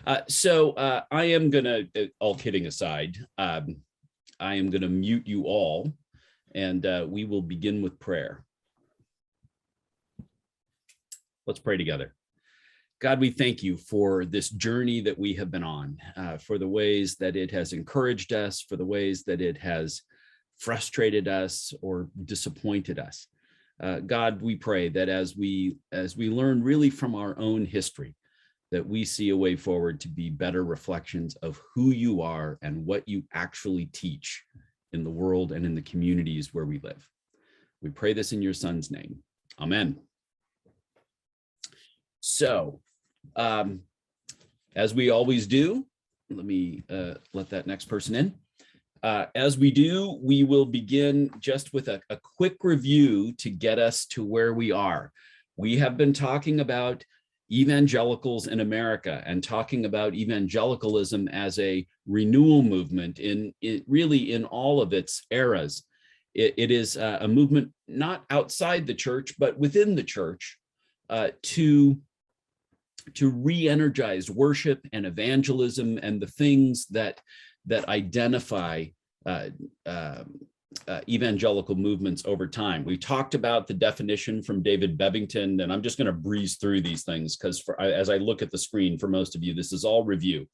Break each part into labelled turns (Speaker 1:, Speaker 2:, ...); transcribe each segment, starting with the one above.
Speaker 1: I am gonna, all kidding aside, I am gonna mute you all, and we will begin with prayer. Let's pray together. God, we thank you for this journey that we have been on, for the ways that it has encouraged us, for the ways that it has frustrated us or disappointed us. God, we pray that as we learn really from our own history, that we see a way forward to be better reflections of who you are and what you actually teach in the world and in the communities where we live. We pray this in your Son's name. Amen. So, as we always do, let me let that next person in. As we do, we will begin just with a quick review to get us to where we are. We have been talking about evangelicals in America and talking about evangelicalism as a renewal movement really in all of its eras. It is a movement not outside the church, but within the church to re-energize worship and evangelism and the things that identify evangelical movements over time. We talked about the definition from David Bebbington, and I'm just going to breeze through these things because as I look at the screen, for most of you, this is all review.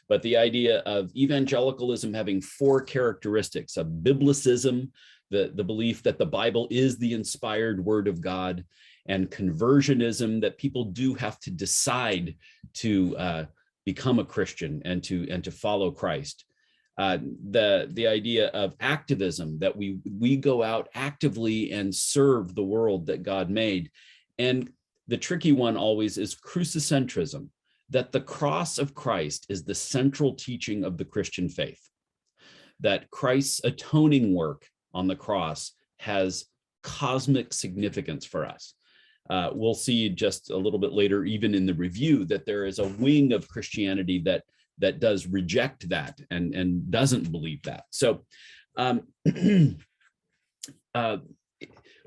Speaker 1: But the idea of evangelicalism having four characteristics: of biblicism, the belief that the Bible is the inspired word of God, and conversionism, that people do have to decide to become a Christian and to follow Christ. The idea of activism, that we go out actively and serve the world that God made. And the tricky one always is crucicentrism, that the cross of Christ is the central teaching of the Christian faith, that Christ's atoning work on the cross has cosmic significance for us. We'll see just a little bit later, even in the review, that there is a wing of Christianity that does reject that and doesn't believe that. So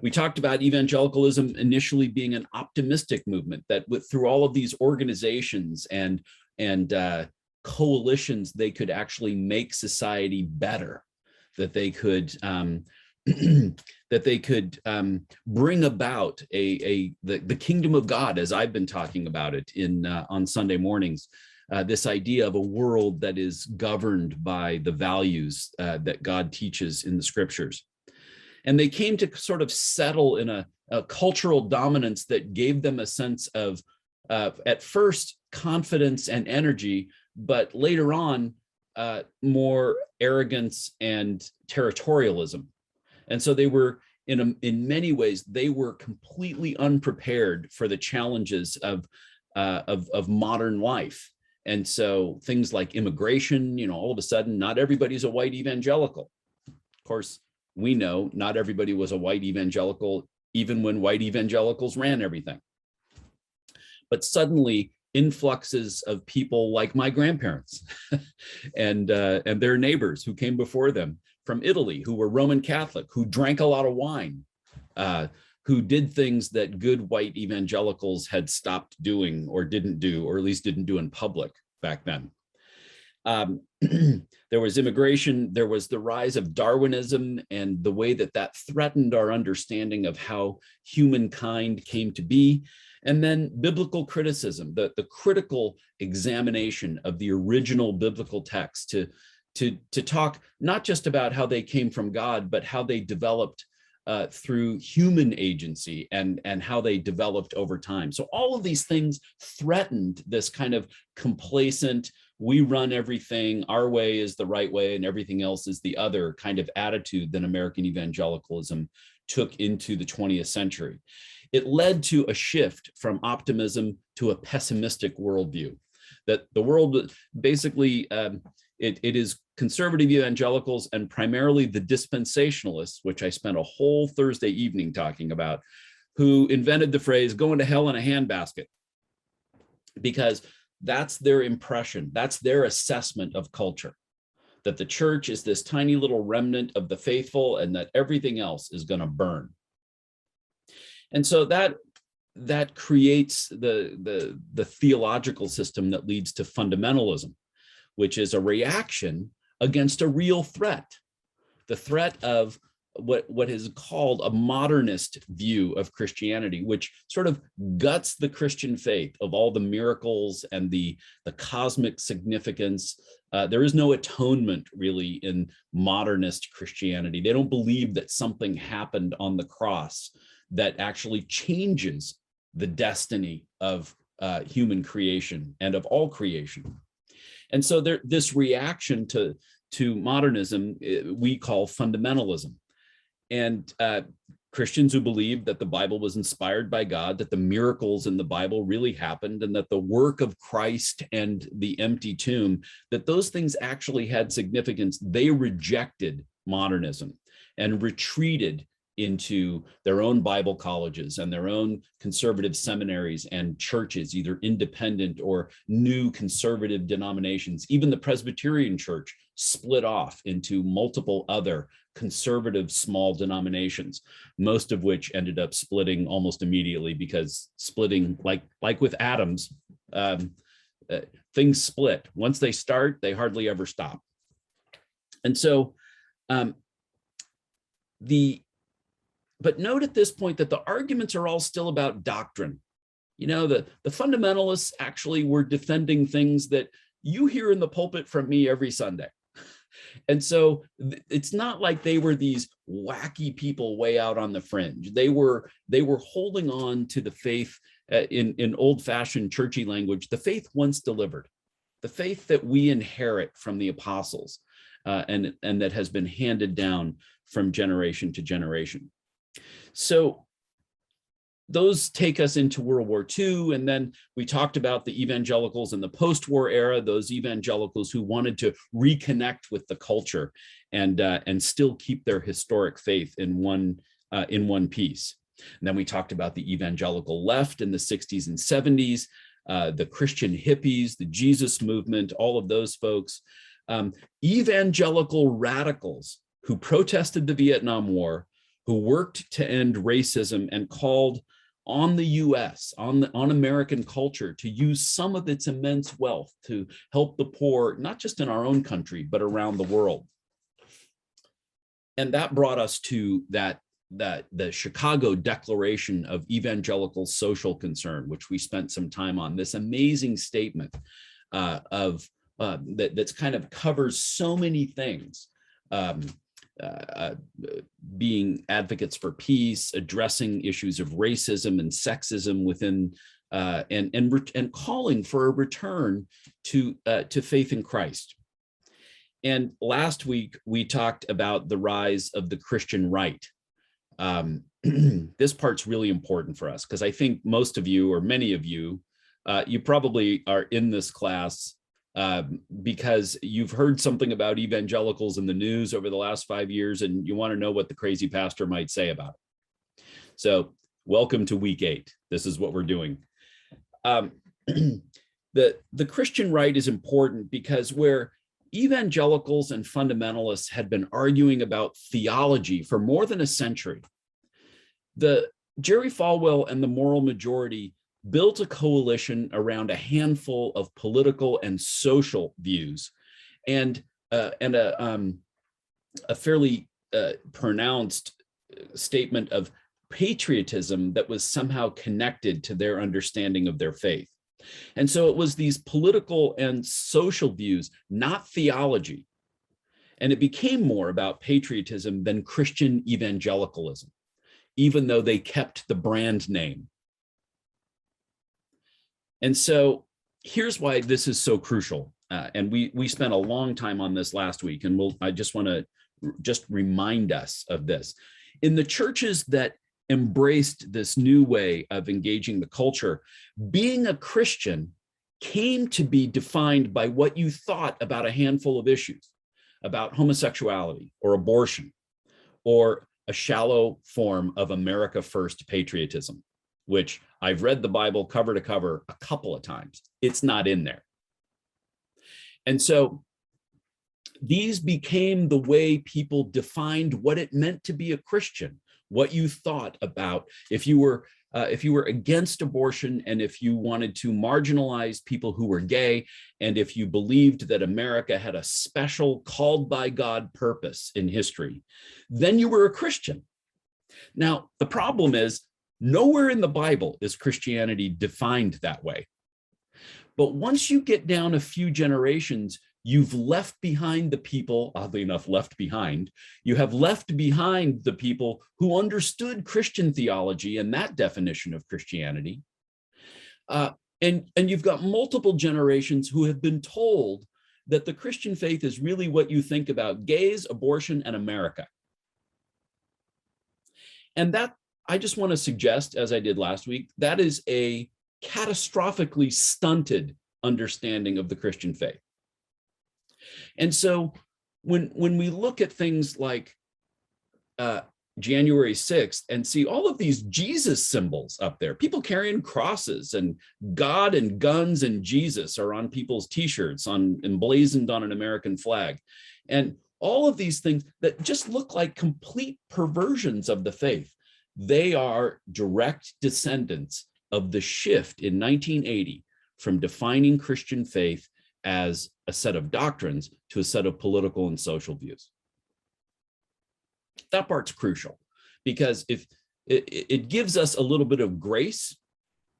Speaker 1: we talked about evangelicalism initially being an optimistic movement, that through all of these organizations and coalitions, they could actually make society better, that they could bring about the kingdom of God, as I've been talking about it on Sunday mornings. This idea of a world that is governed by the values that God teaches in the scriptures. And they came to sort of settle in a cultural dominance that gave them a sense of, at first, confidence and energy, but later on, more arrogance and territorialism. And so they were, in many ways, they were completely unprepared for the challenges of modern life. And so things like immigration, all of a sudden, not everybody's a white evangelical. Of course, we know not everybody was a white evangelical, even when white evangelicals ran everything. But suddenly, influxes of people like my grandparents and their neighbors who came before them from Italy, who were Roman Catholic, who drank a lot of wine, who did things that good white evangelicals had stopped doing or didn't do, or at least didn't do in public back then. There was immigration, there was the rise of Darwinism and the way that threatened our understanding of how humankind came to be. And then biblical criticism, the critical examination of the original biblical text to talk not just about how they came from God, but how they developed through human agency and how they developed over time. So all of these things threatened this kind of complacent, we run everything, our way is the right way and everything else is the other kind of attitude that American evangelicalism took into the 20th century. It led to a shift from optimism to a pessimistic worldview, that the world basically, it is conservative evangelicals and primarily the dispensationalists, which I spent a whole Thursday evening talking about, who invented the phrase going to hell in a handbasket, because that's their impression, that's their assessment of culture, that the church is this tiny little remnant of the faithful and that everything else is going to burn. And so that that creates the theological system that leads to fundamentalism, which is a reaction against a real threat, the threat of what is called a modernist view of Christianity, which sort of guts the Christian faith of all the miracles and the cosmic significance. There is no atonement really in modernist Christianity. They don't believe that something happened on the cross that actually changes the destiny of human creation and of all creation. And so this reaction to modernism we call fundamentalism. And Christians who believe that the Bible was inspired by God, that the miracles in the Bible really happened, and that the work of Christ and the empty tomb, that those things actually had significance, they rejected modernism and retreated into their own Bible colleges and their own conservative seminaries and churches, either independent or new conservative denominations. Even the Presbyterian Church split off into multiple other conservative small denominations, most of which ended up splitting almost immediately, because splitting, like with atoms, things split. Once they start, they hardly ever stop. And so but note at this point that the arguments are all still about doctrine. You know, the fundamentalists actually were defending things that you hear in the pulpit from me every Sunday. And so it's not like they were these wacky people way out on the fringe. They were holding on to the faith in old-fashioned churchy language, the faith once delivered, the faith that we inherit from the apostles, and that has been handed down from generation to generation. So those take us into World War II, and then we talked about the evangelicals in the post-war era, those evangelicals who wanted to reconnect with the culture and still keep their historic faith in one piece. And then we talked about the evangelical left in the 60s and 70s, the Christian hippies, the Jesus movement, all of those folks, evangelical radicals who protested the Vietnam War, who worked to end racism and called on the US, on American culture, to use some of its immense wealth to help the poor, not just in our own country, but around the world. And that brought us to the Chicago Declaration of Evangelical Social Concern, which we spent some time on, this amazing statement that's kind of covers so many things. Being advocates for peace, addressing issues of racism and sexism within, and calling for a return to faith in Christ. And last week we talked about the rise of the Christian right. This part's really important for us because I think most of you, or many of you, you probably are in this class because you've heard something about evangelicals in the news over the last 5 years, and you want to know what the crazy pastor might say about it. So welcome to week 8. This is what we're doing. The Christian right is important because where evangelicals and fundamentalists had been arguing about theology for more than a century, the Jerry Falwell and the Moral Majority built a coalition around a handful of political and social views, and a fairly pronounced statement of patriotism that was somehow connected to their understanding of their faith. And so it was these political and social views, not theology. And it became more about patriotism than Christian evangelicalism, even though they kept the brand name. And so here's why this is so crucial. And we spent a long time on this last week, and I just want to remind us of this. In the churches that embraced this new way of engaging the culture, being a Christian came to be defined by what you thought about a handful of issues, about homosexuality or abortion, or a shallow form of America First patriotism, which I've read the Bible cover to cover a couple of times. It's not in there. And so these became the way people defined what it meant to be a Christian, what you thought about. If you were if you were against abortion, and if you wanted to marginalize people who were gay, and if you believed that America had a special called by God purpose in history, then you were a Christian. Now, the problem is nowhere in the Bible is Christianity defined that way. But once you get down a few generations, you've left behind the people, oddly enough, you have left behind the people who understood Christian theology and that definition of Christianity. And you've got multiple generations who have been told that the Christian faith is really what you think about gays, abortion, and America. And that, I just want to suggest, as I did last week, that is a catastrophically stunted understanding of the Christian faith. And so when we look at things like January 6th and see all of these Jesus symbols up there, people carrying crosses, and God and guns and Jesus are on people's t-shirts, emblazoned on an American flag, and all of these things that just look like complete perversions of the faith, they are direct descendants of the shift in 1980 from defining Christian faith as a set of doctrines to a set of political and social views. That part's crucial, because if it gives us a little bit of grace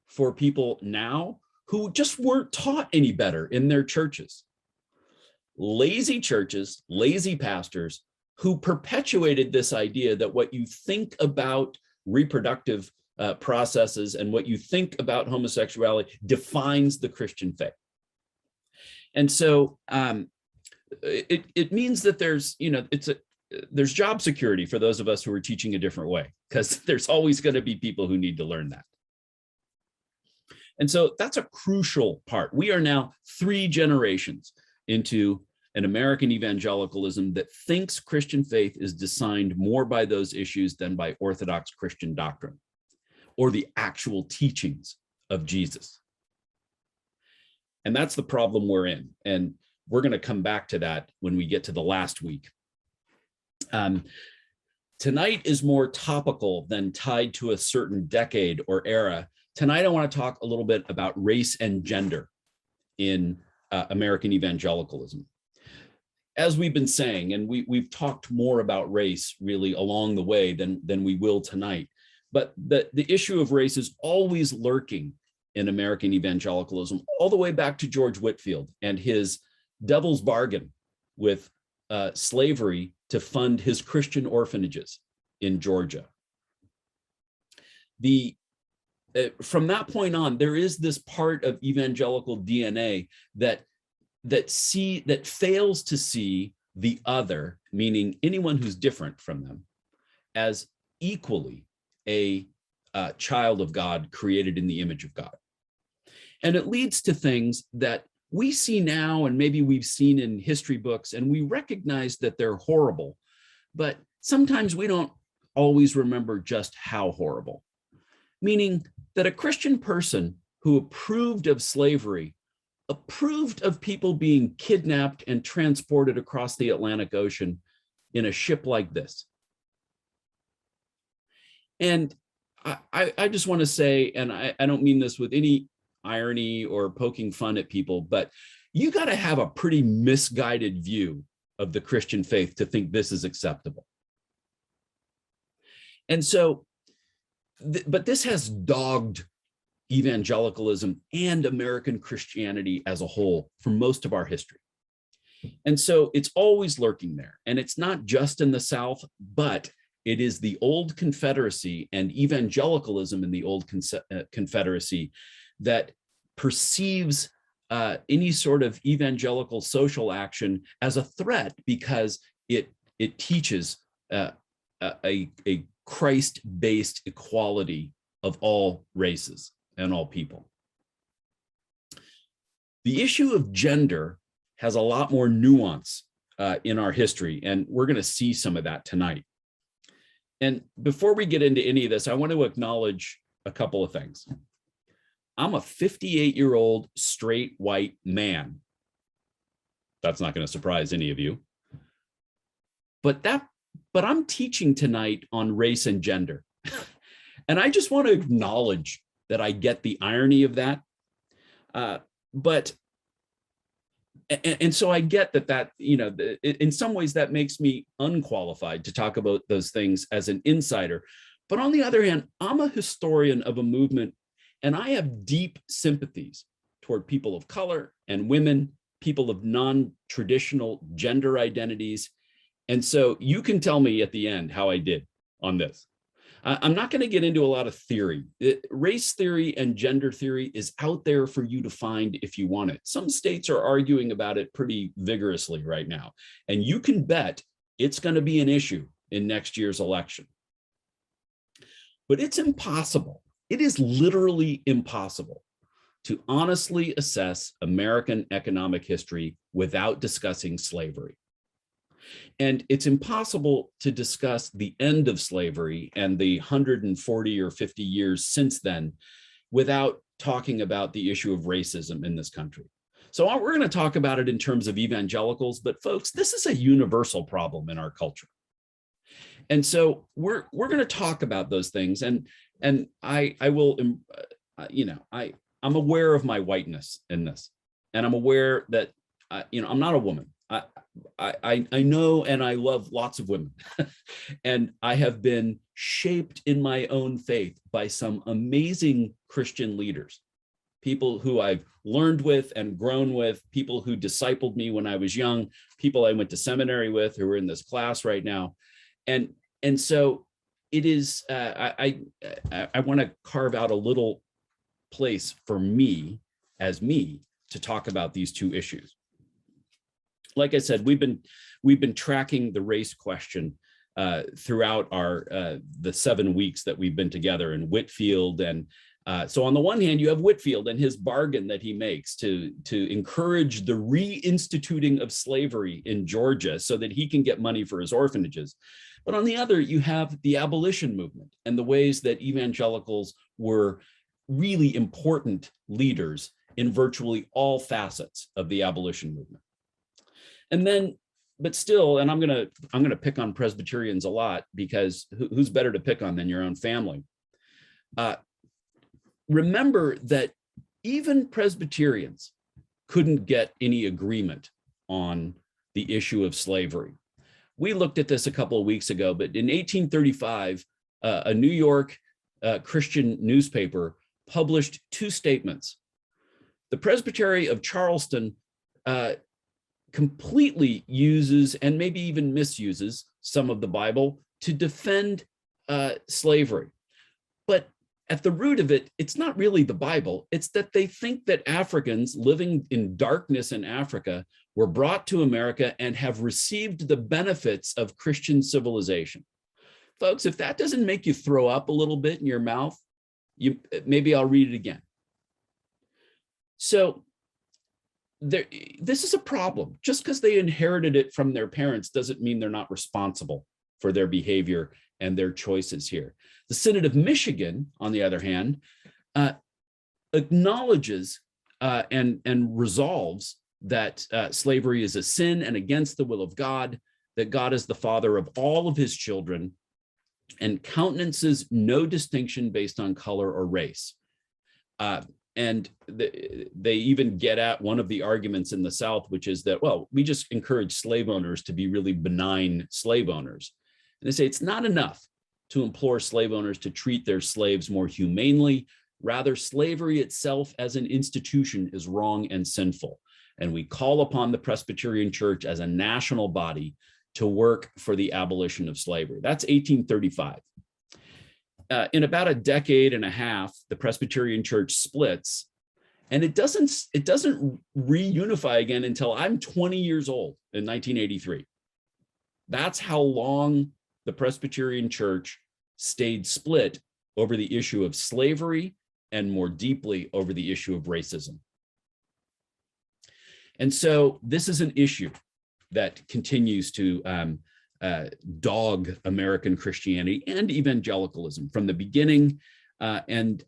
Speaker 1: for people now who just weren't taught any better in their churches. Lazy churches, lazy pastors who perpetuated this idea that what you think about reproductive processes and what you think about homosexuality defines the Christian faith. And so it means that there's, there's job security for those of us who are teaching a different way, because there's always going to be people who need to learn that. And so that's a crucial part. We are now 3 generations into an American evangelicalism that thinks Christian faith is designed more by those issues than by Orthodox Christian doctrine or the actual teachings of Jesus. And that's the problem we're in. And we're going to come back to that when we get to the last week. Tonight is more topical than tied to a certain decade or era. Tonight, I want to talk a little bit about race and gender in American evangelicalism. As we've been saying, and we've talked more about race really along the way than we will tonight, but the issue of race is always lurking in American evangelicalism, all the way back to George Whitefield and his devil's bargain with slavery to fund his Christian orphanages in Georgia. From that point on, there is this part of evangelical DNA that fails to see the other, meaning anyone who's different from them, as equally a child of God created in the image of God. And it leads to things that we see now, and maybe we've seen in history books, and we recognize that they're horrible, but sometimes we don't always remember just how horrible. Meaning that a Christian person who approved of slavery, approved of people being kidnapped and transported across the Atlantic Ocean in a ship like this. And I just want to say, and I don't mean this with any irony or poking fun at people, but you got to have a pretty misguided view of the Christian faith to think this is acceptable. And so, but this has dogged evangelicalism and American Christianity as a whole for most of our history. And so it's always lurking there. And it's not just in the South, but it is the old Confederacy and evangelicalism in the old Confederacy that perceives any sort of evangelical social action as a threat, because it teaches a Christ-based equality of all races and all people. The issue of gender has a lot more nuance in our history, and we're going to see some of that tonight. And before we get into any of this, I want to acknowledge a couple of things. I'm a 58-year-old straight white man. That's not going to surprise any of you. But I'm teaching tonight on race and gender. And I just want to acknowledge that I get the irony of that. And so I get that, in some ways that makes me unqualified to talk about those things as an insider. But on the other hand, I'm a historian of a movement, and I have deep sympathies toward people of color and women, people of non-traditional gender identities. And so you can tell me at the end how I did on this. I'm not going to get into a lot of theory. Race theory and gender theory is out there for you to find if you want it. Some states are arguing about it pretty vigorously right now. And you can bet it's going to be an issue in next year's election. But it's impossible. It is literally impossible to honestly assess American economic history without discussing slavery. And it's impossible to discuss the end of slavery and the 140 or 50 years since then without talking about the issue of racism in this country. So we're going to talk about it in terms of evangelicals, but folks, this is a universal problem in our culture. And so we're going to talk about those things. And I will, I'm aware of my whiteness in this, and I'm aware that, I'm not a woman. I know and I love lots of women, and I have been shaped in my own faith by some amazing Christian leaders, people who I've learned with and grown with, people who discipled me when I was young, people I went to seminary with who are in this class right now. And so it is, I want to carve out a little place for me to talk about these two issues. Like I said, we've been tracking the race question throughout the 7 weeks that we've been together in Whitefield. And so on the one hand, you have Whitefield and his bargain that he makes to encourage the reinstituting of slavery in Georgia so that he can get money for his orphanages. But on the other, you have the abolition movement and the ways that evangelicals were really important leaders in virtually all facets of the abolition movement. And then, but still, and I'm gonna pick on Presbyterians a lot, because who's better to pick on than your own family? Remember that even Presbyterians couldn't get any agreement on the issue of slavery. We looked at this a couple of weeks ago, but in 1835, a New York Christian newspaper published two statements. The Presbytery of Charleston completely uses and maybe even misuses some of the Bible to defend slavery. But at the root of it, it's not really the Bible. It's that they think that Africans living in darkness in Africa were brought to America and have received the benefits of Christian civilization. Folks, if that doesn't make you throw up a little bit in your mouth, maybe I'll read it again. So this is a problem. Just because they inherited it from their parents doesn't mean they're not responsible for their behavior and their choices here. The Synod of Michigan, on the other hand, acknowledges and resolves that slavery is a sin and against the will of God, that God is the father of all of his children, and countenances no distinction based on color or race. And they even get at one of the arguments in the South, which is that, well, we just encourage slave owners to be really benign slave owners. And they say it's not enough to implore slave owners to treat their slaves more humanely. Rather, slavery itself as an institution is wrong and sinful. And we call upon the Presbyterian Church as a national body to work for the abolition of slavery. That's 1835. In about a decade and a half, the Presbyterian Church splits, and it doesn't reunify again until I'm 20 years old in 1983. That's how long the Presbyterian Church stayed split over the issue of slavery and more deeply over the issue of racism. And so this is an issue that continues to dog American Christianity and evangelicalism from the beginning, and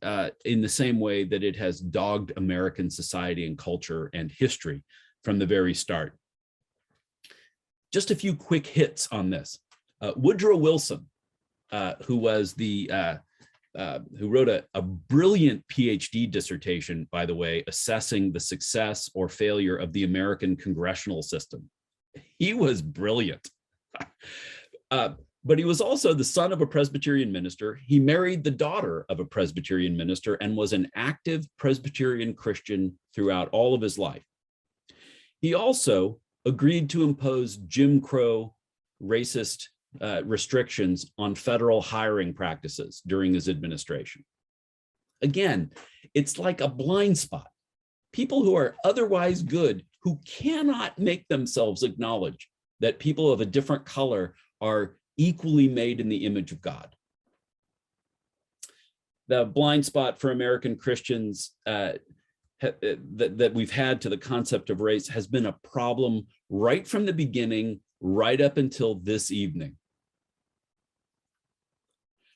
Speaker 1: in the same way that it has dogged American society and culture and history from the very start. Just a few quick hits on this. Woodrow Wilson, who was the who wrote a brilliant PhD dissertation, by the way, assessing the success or failure of the American congressional system. He was brilliant. But he was also the son of a Presbyterian minister. He married the daughter of a Presbyterian minister and was an active Presbyterian Christian throughout all of his life. He also agreed to impose Jim Crow racist restrictions on federal hiring practices during his administration. Again, it's like a blind spot. People who are otherwise good, who cannot make themselves acknowledge that people of a different color are equally made in the image of God. The blind spot for American Christians that we've had to the concept of race has been a problem right from the beginning, right up until this evening.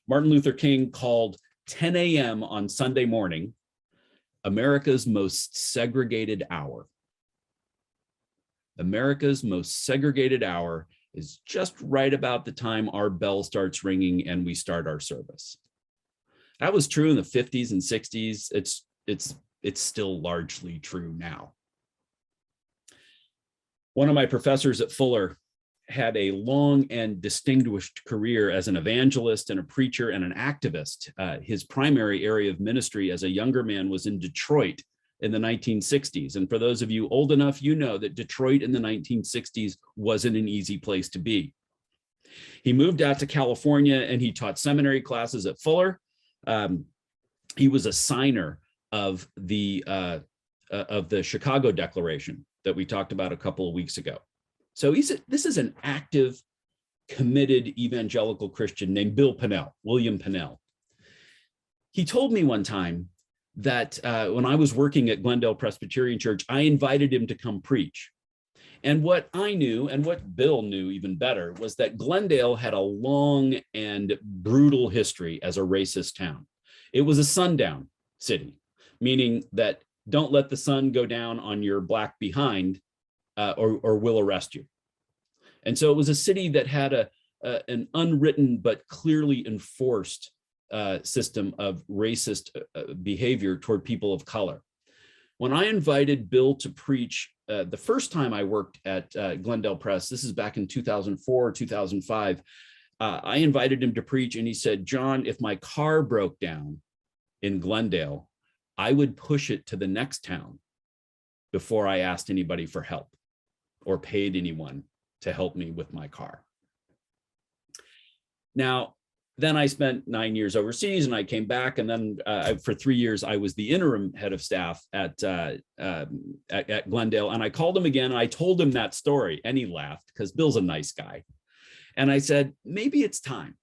Speaker 1: Martin Luther King called 10 a.m. on Sunday morning America's most segregated hour. America's most segregated hour is just right about the time our bell starts ringing and we start our service. That was true in the 50s and 60s. It's still largely true now. One of my professors at Fuller had a long and distinguished career as an evangelist and a preacher and an activist. His primary area of ministry as a younger man was in Detroit in the 1960s. And for those of you old enough, you know that Detroit in the 1960s wasn't an easy place to be. He moved out to California and he taught seminary classes at Fuller. He was a signer of the Chicago Declaration that we talked about a couple of weeks ago. So this is an active, committed evangelical Christian named William Pennell. He told me one time that when I was working at Glendale Presbyterian Church, I invited him to come preach. And what I knew, and what Bill knew even better, was that Glendale had a long and brutal history as a racist town. It was a sundown city, meaning that don't let the sun go down on your black behind or we'll arrest you. And so it was a city that had an unwritten but clearly enforced system of racist behavior toward people of color. When I invited Bill to preach the first time I worked at Glendale Press, this is back in 2004 or 2005, I invited him to preach and he said, "John, if my car broke down in Glendale, I would push it to the next town before I asked anybody for help or paid anyone to help me with my car." Now, then I spent 9 years overseas and I came back, and then for 3 years, I was the interim head of staff at Glendale. And I called him again and I told him that story and he laughed because Bill's a nice guy. And I said, maybe it's time.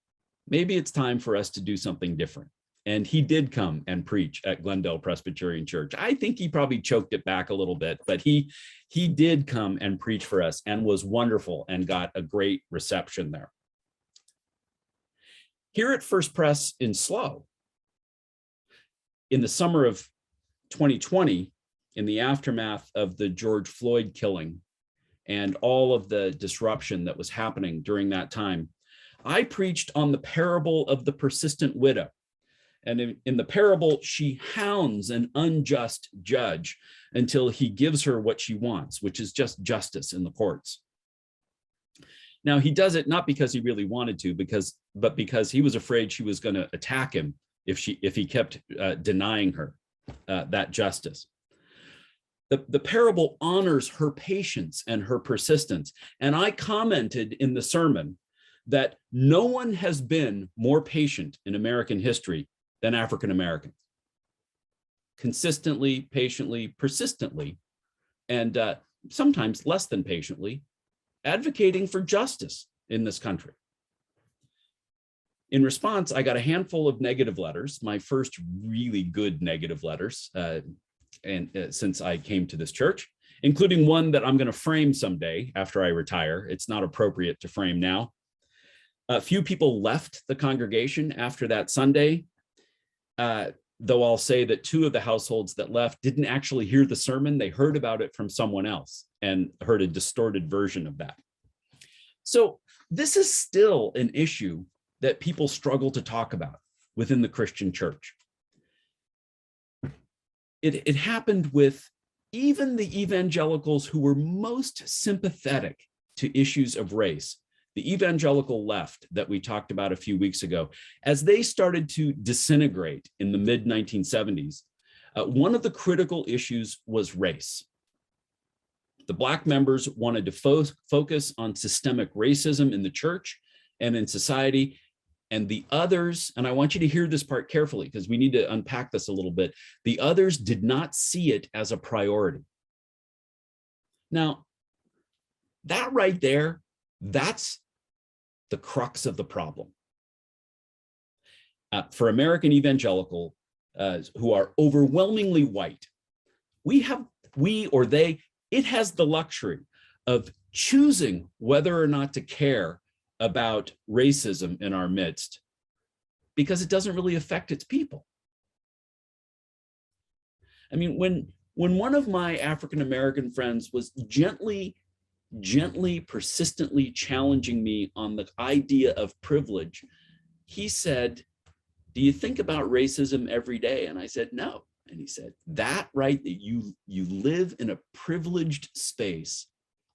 Speaker 1: Maybe it's time for us to do something different. And he did come and preach at Glendale Presbyterian Church. I think he probably choked it back a little bit, but he did come and preach for us and was wonderful and got a great reception there. Here at First Press in SLO, in the summer of 2020, in the aftermath of the George Floyd killing and all of the disruption that was happening during that time, I preached on the parable of the persistent widow. And in the parable, she hounds an unjust judge until he gives her what she wants, which is just justice in the courts. Now, he does it not because he really wanted to, but because he was afraid she was going to attack him if he kept denying her that justice. The parable honors her patience and her persistence. And I commented in the sermon that no one has been more patient in American history than African Americans. Consistently, patiently, persistently, and sometimes less than patiently, advocating for justice in this country. In response, I got a handful of negative letters, my first really good negative letters since I came to this church, including one that I'm going to frame someday after I retire. It's not appropriate to frame now. A few people left the congregation after that Sunday, though I'll say that 2 of the households that left didn't actually hear the sermon. They heard about it from someone else and heard a distorted version of that. So this is still an issue that people struggle to talk about. within the Christian church. It happened with even the evangelicals who were most sympathetic to issues of race, the evangelical left that we talked about a few weeks ago. As they started to disintegrate in the mid-1970s, one of the critical issues was race. The Black members wanted to focus on systemic racism in the church and in society. And the others, and I want you to hear this part carefully because we need to unpack this a little bit. The others did not see it as a priority. Now, that right there, that's the crux of the problem. For American evangelical, who are overwhelmingly white, it has the luxury of choosing whether or not to care about racism in our midst because it doesn't really affect its people. I mean, when one of my African-American friends was gently, persistently challenging me on the idea of privilege, he said, "Do you think about racism every day?" And I said, "No." And he said, "That right, that you live in a privileged space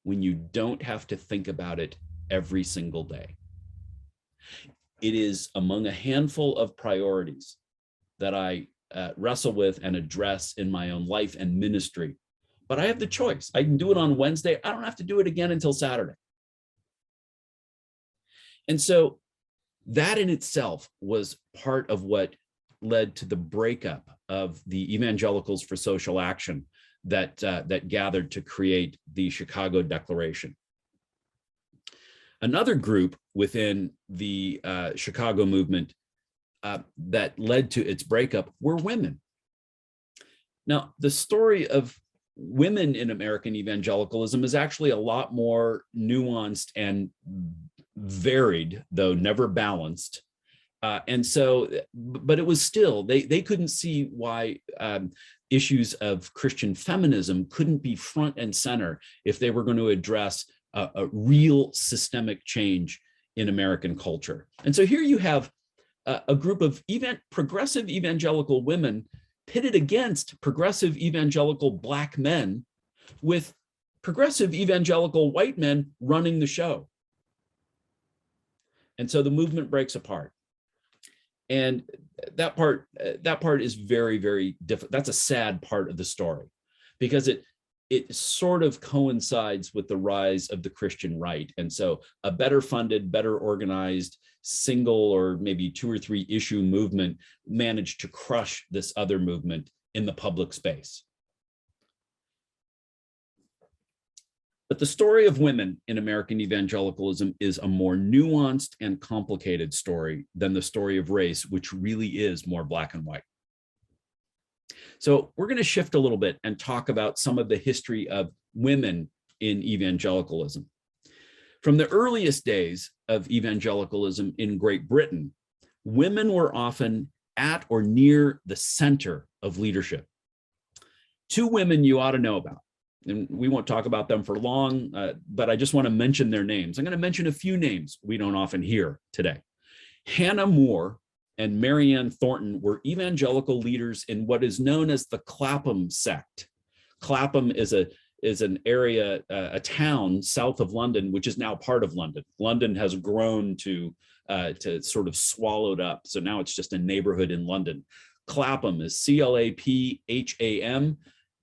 Speaker 1: when you don't have to think about it every single day." It is among a handful of priorities that I wrestle with and address in my own life and ministry. But I have the choice. I can do it on Wednesday. I don't have to do it again until Saturday. And so that in itself was part of what led to the breakup of the Evangelicals for Social Action that gathered to create the Chicago Declaration. Another group within the Chicago movement that led to its breakup were women. Now, the story of women in American evangelicalism is actually a lot more nuanced and varied, though never balanced. But it was still, they couldn't see why issues of Christian feminism couldn't be front and center if they were going to address a real systemic change in American culture. And so here you have a group of progressive evangelical women pitted against progressive evangelical Black men with progressive evangelical white men running the show. And so the movement breaks apart. And that part is very, very difficult. That's a sad part of the story because it sort of coincides with the rise of the Christian right. And so a better funded, better organized, single or maybe 2 or 3 issue movement managed to crush this other movement in the public space. But the story of women in American evangelicalism is a more nuanced and complicated story than the story of race, which really is more black and white. So we're going to shift a little bit and talk about some of the history of women in evangelicalism. From the earliest days of evangelicalism in Great Britain, women were often at or near the center of leadership. 2 women you ought to know about, and we won't talk about them for long, but I just want to mention their names. I'm going to mention a few names we don't often hear today. Hannah More and Marianne Thornton were evangelical leaders in what is known as the Clapham sect. Clapham is an area, a town south of London, which is now part of London. London has grown to sort of swallowed up. So now it's just a neighborhood in London. Clapham is C-L-A-P-H-A-M.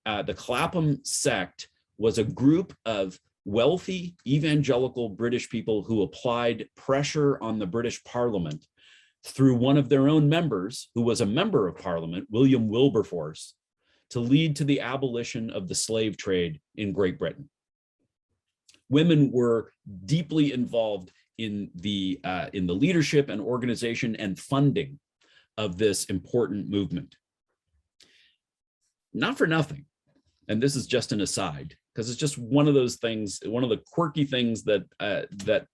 Speaker 1: The Clapham sect was a group of wealthy evangelical British people who applied pressure on the British Parliament through one of their own members, who was a member of Parliament, William Wilberforce, to lead to the abolition of the slave trade in Great Britain. Women were deeply involved in the leadership and organization and funding of this important movement. Not for nothing, and this is just an aside, because it's just one of those things, one of the quirky things that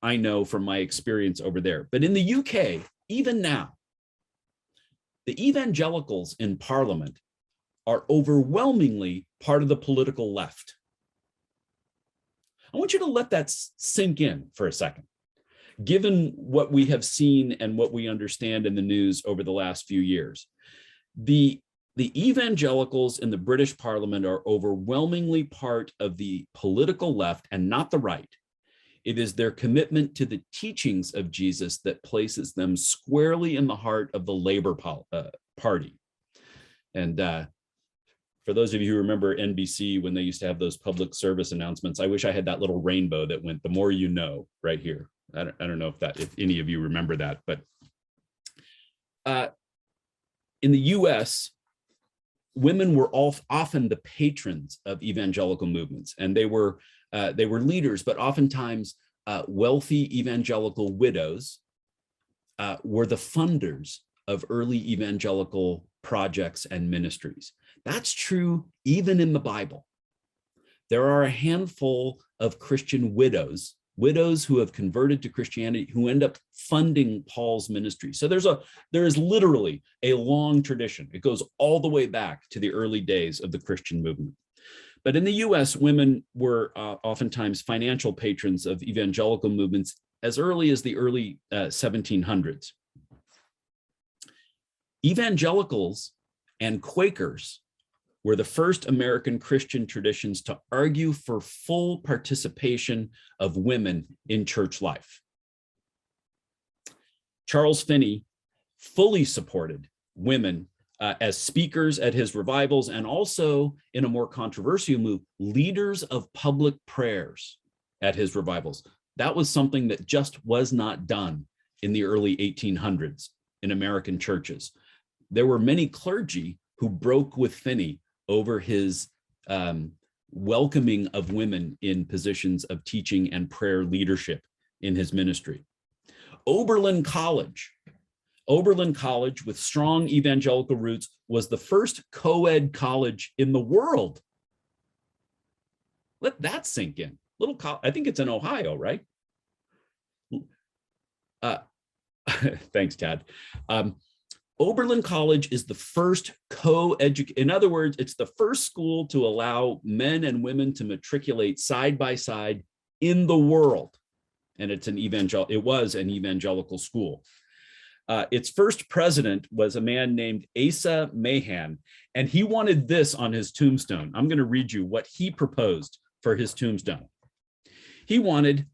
Speaker 1: I know from my experience over there. But in the UK, even now, the evangelicals in Parliament are overwhelmingly part of the political left. I want you to let that sink in for a second. given what we have seen and what we understand in the news over the last few years. The evangelicals in the British Parliament are overwhelmingly part of the political left and not the right. It is their commitment to the teachings of Jesus that places them squarely in the heart of the Labour Party. And for those of you who remember NBC, when they used to have those public service announcements, I wish I had that little rainbow that went, "The more you know," right here. I don't know if any of you remember that, but in the US, women were often the patrons of evangelical movements, and they were leaders, but oftentimes wealthy evangelical widows were the funders of early evangelical projects and ministries. That's true even in the Bible. There are a handful of Christian widows who have converted to Christianity, who end up funding Paul's ministry. So there is literally a long tradition. It goes all the way back to the early days of the Christian movement. But in the US, women were oftentimes financial patrons of evangelical movements as early as the early 1700s. Evangelicals and Quakers were the first American Christian traditions to argue for full participation of women in church life. Charles Finney fully supported women as speakers at his revivals, and also, in a more controversial move, leaders of public prayers at his revivals. That was something that just was not done in the early 1800s in American churches. There were many clergy who broke with Finney over his welcoming of women in positions of teaching and prayer leadership in his ministry. Oberlin College, with strong evangelical roots, was the first co-ed college in the world. Let that sink in. I think it's in Ohio, right? Thanks, Tad. Oberlin College is the first in other words, it's the first school to allow men and women to matriculate side by side in the world. And it was an evangelical school. Its first president was a man named Asa Mahan, and he wanted this on his tombstone. I'm going to read you what he proposed for his tombstone. He wanted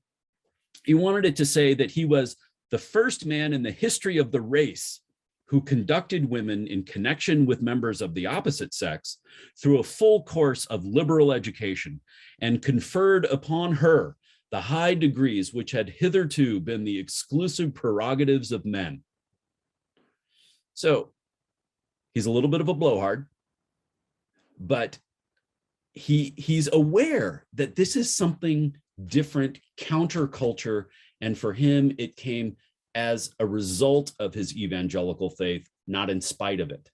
Speaker 1: it to say that he was the first man in the history of the race who conducted women in connection with members of the opposite sex through a full course of liberal education and conferred upon her the high degrees which had hitherto been the exclusive prerogatives of men. So he's a little bit of a blowhard, but he's aware that this is something different, counterculture, and for him, it came as a result of his evangelical faith, not in spite of it.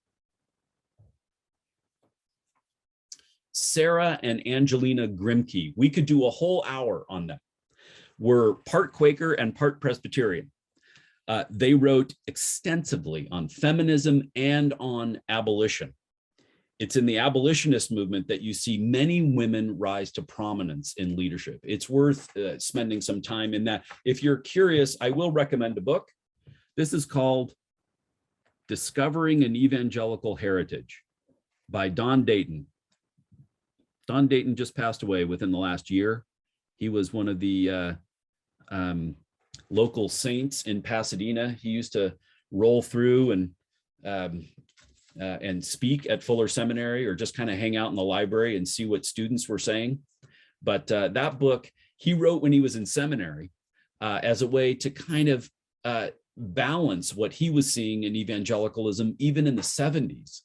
Speaker 1: Sarah and Angelina Grimke, we could do a whole hour on them, were part Quaker and part Presbyterian. They wrote extensively on feminism and on abolition. It's in the abolitionist movement that you see many women rise to prominence in leadership. It's worth spending some time in that. If you're curious, I will recommend a book. This is called Discovering an Evangelical Heritage by Don Dayton. Don Dayton just passed away within the last year. He was one of the local saints in Pasadena. He used to roll through and speak at Fuller Seminary, or just kind of hang out in the library and see what students were saying. But that book he wrote when he was in seminary as a way to kind of balance what he was seeing in evangelicalism, even in the 70s,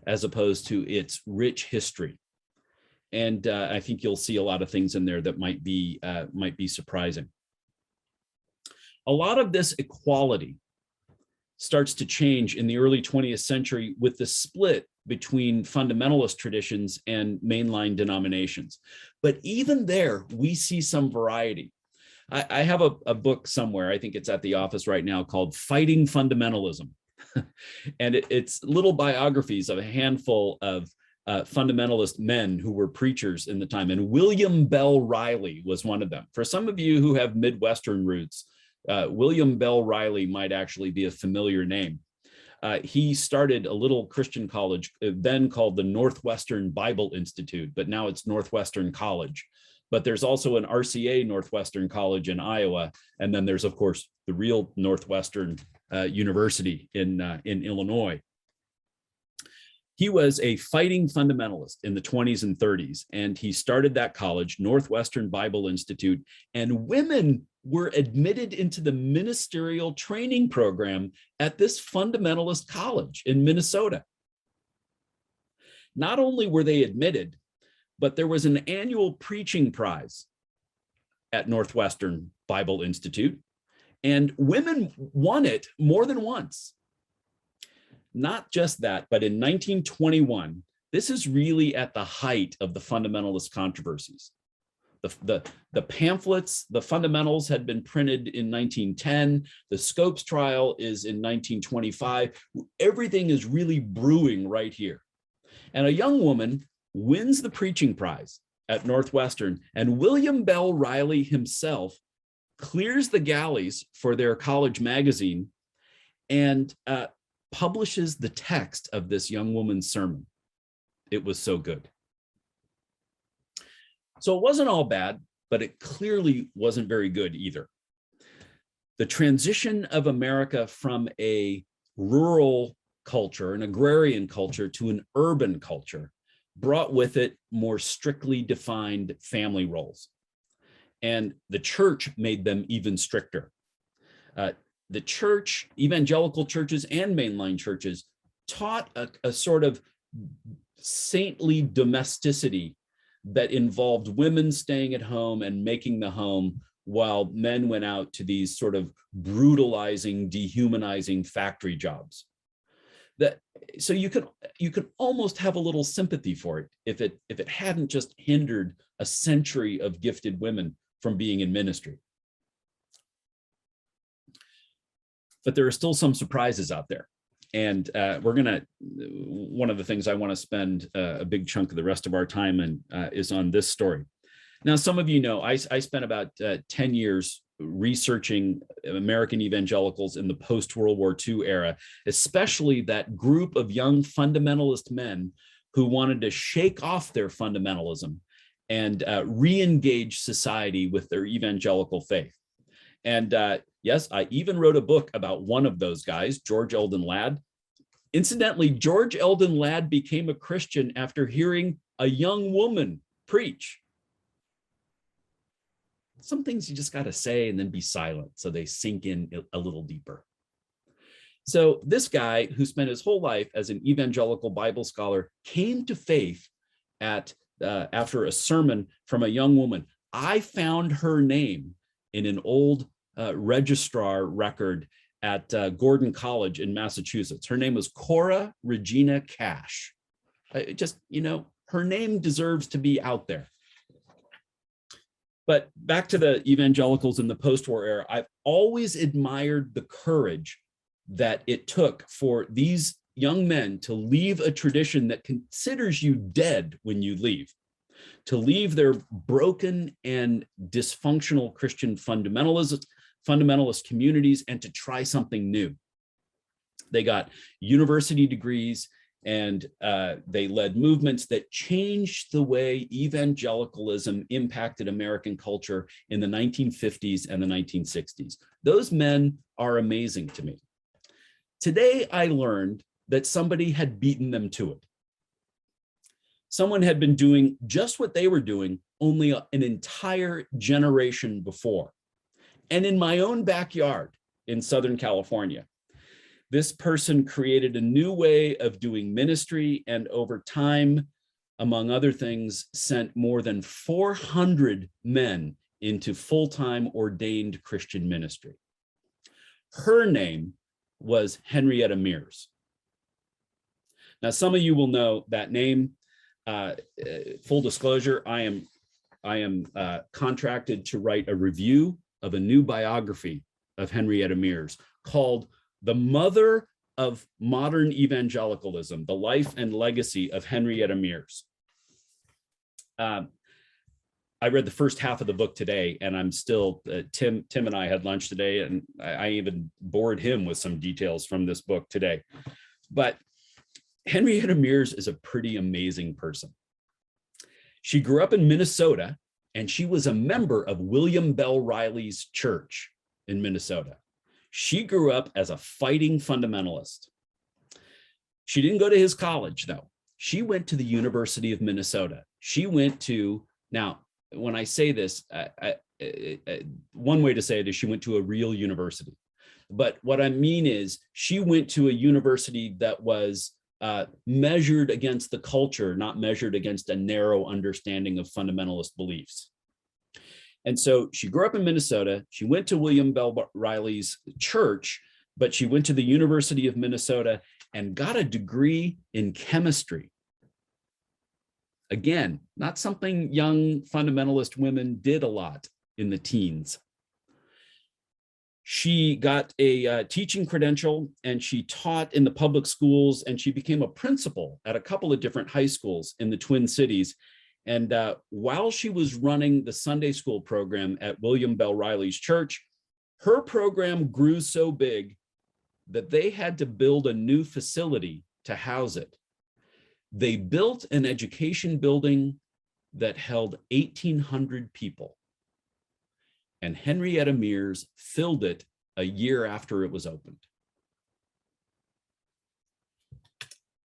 Speaker 1: as opposed to its rich history. And I think you'll see a lot of things in there that might be surprising. A lot of this equality starts to change in the early 20th century with the split between fundamentalist traditions and mainline denominations. But even there, we see some variety. I have a book somewhere, I think it's at the office right now, called Fighting Fundamentalism. And it's little biographies of a handful of fundamentalist men who were preachers in the time. And William Bell Riley was one of them. For some of you who have Midwestern roots, William Bell Riley might actually be a familiar name. He started a little Christian college, then called the Northwestern Bible Institute, but now it's Northwestern College. But there's also an RCA Northwestern College in Iowa. And then there's, of course, the real Northwestern University in Illinois. He was a fighting fundamentalist in the 20s and 30s, and he started that college, Northwestern Bible Institute, and women were admitted into the ministerial training program at this fundamentalist college in Minnesota. Not only were they admitted, but there was an annual preaching prize at Northwestern Bible Institute, and women won it more than once. Not just that, but in 1921, this is really at the height of the fundamentalist controversies. The pamphlets, the fundamentals had been printed in 1910. The Scopes trial is in 1925. Everything is really brewing right here. And a young woman wins the preaching prize at Northwestern, and William Bell Riley himself clears the galleys for their college magazine and publishes the text of this young woman's sermon. It was so good. So it wasn't all bad, but it clearly wasn't very good either. The transition of America from a rural culture, an agrarian culture, to an urban culture brought with it more strictly defined family roles. And the church made them even stricter. The church, evangelical churches and mainline churches, taught a sort of saintly domesticity that involved women staying at home and making the home while men went out to these sort of brutalizing, dehumanizing factory jobs. So you could almost have a little sympathy for it if it hadn't just hindered a century of gifted women from being in ministry. But there are still some surprises out there. And one of the things I want to spend a big chunk of the rest of our time in is on this story. Now, some of you know, I spent about 10 years researching American evangelicals in the post-World War II era, especially that group of young fundamentalist men who wanted to shake off their fundamentalism and re-engage society with their evangelical faith. And yes, I even wrote a book about one of those guys, George Eldon Ladd. Incidentally, George Eldon Ladd became a Christian after hearing a young woman preach. Some things you just got to say and then be silent so they sink in a little deeper. So this guy, who spent his whole life as an evangelical Bible scholar, came to faith after a sermon from a young woman. I found her name in an old registrar record at Gordon College in Massachusetts. Her name was Cora Regina Cash. Her name deserves to be out there. But back to the evangelicals in the post-war era, I've always admired the courage that it took for these young men to leave a tradition that considers you dead when you leave, to leave their broken and dysfunctional Christian fundamentalist communities and to try something new. They got university degrees and they led movements that changed the way evangelicalism impacted American culture in the 1950s and the 1960s. Those men are amazing to me. Today, I learned that somebody had beaten them to it. Someone had been doing just what they were doing only an entire generation before. And in my own backyard in Southern California, this person created a new way of doing ministry, and over time, among other things, sent more than 400 men into full-time ordained Christian ministry. Her name was Henrietta Mears. Now, some of you will know that name. Full disclosure, I am contracted to write a review of a new biography of Henrietta Mears called The Mother of Modern Evangelicalism, The Life and Legacy of Henrietta Mears. I read the first half of the book today, and I'm still, Tim and I had lunch today, and I even bored him with some details from this book today. But Henrietta Mears is a pretty amazing person. She grew up in Minnesota, and she was a member of William Bell Riley's church in Minnesota. She grew up as a fighting fundamentalist. She didn't go to his college, though. She went to the University of Minnesota. She went to, now, when I say this, one way to say it is she went to a real university. But what I mean is she went to a university that was measured against the culture, not measured against a narrow understanding of fundamentalist beliefs. And so she grew up in Minnesota. She went to William Bell Riley's church, but she went to the University of Minnesota and got a degree in chemistry. Again, not something young fundamentalist women did a lot in the teens. She got a teaching credential, and she taught in the public schools, and she became a principal at a couple of different high schools in the Twin Cities. And while she was running the Sunday school program at William Bell Riley's church, her program grew so big that they had to build a new facility to house it. They built an education building that held 1,800 people. And Henrietta Mears filled it a year after it was opened.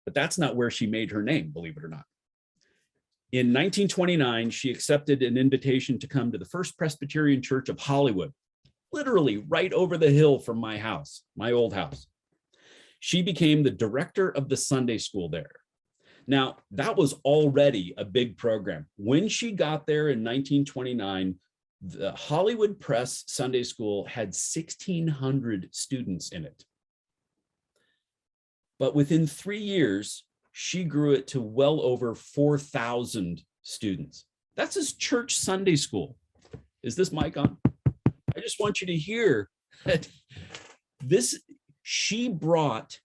Speaker 1: But that's not where she made her name, believe it or not. In 1929, she accepted an invitation to come to the First Presbyterian Church of Hollywood, literally right over the hill from my house, my old house. She became the director of the Sunday school there. Now, that was already a big program. When she got there in 1929, the Hollywood Press Sunday School had 1,600 students in it. But within 3 years, she grew it to well over 4,000 students. That's his church Sunday school. Is this mic on? I just want you to hear that she brought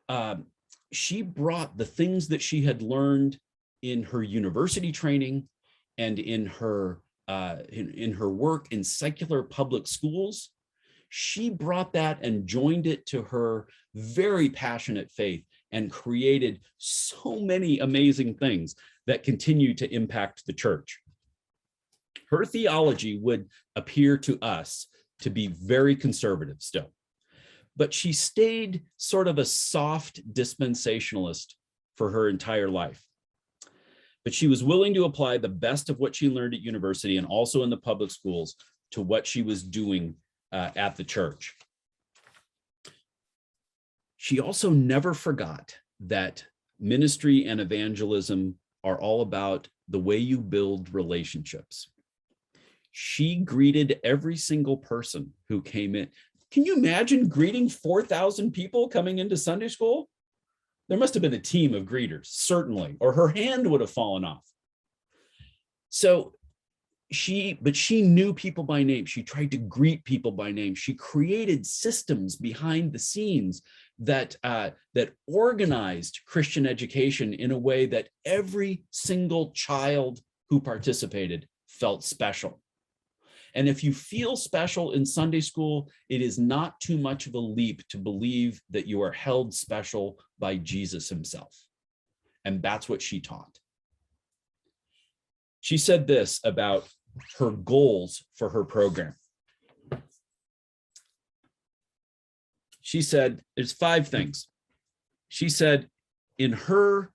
Speaker 1: the things that she had learned in her university training and in her work in secular public schools. She brought that and joined it to her very passionate faith and created so many amazing things that continue to impact the church. Her theology would appear to us to be very conservative still, but she stayed sort of a soft dispensationalist for her entire life. But she was willing to apply the best of what she learned at university and also in the public schools to what she was doing at the church. She also never forgot that ministry and evangelism are all about the way you build relationships. She greeted every single person who came in. Can you imagine greeting 4,000 people coming into Sunday school? There must have been a team of greeters, certainly, or her hand would have fallen off. But she knew people by name. She tried to greet people by name. She created systems behind the scenes that organized Christian education in a way that every single child who participated felt special. And if you feel special in Sunday school, it is not too much of a leap to believe that you are held special by Jesus himself. And that's what she taught. She said this about her goals for her program. She said, there's 5 things. She said in her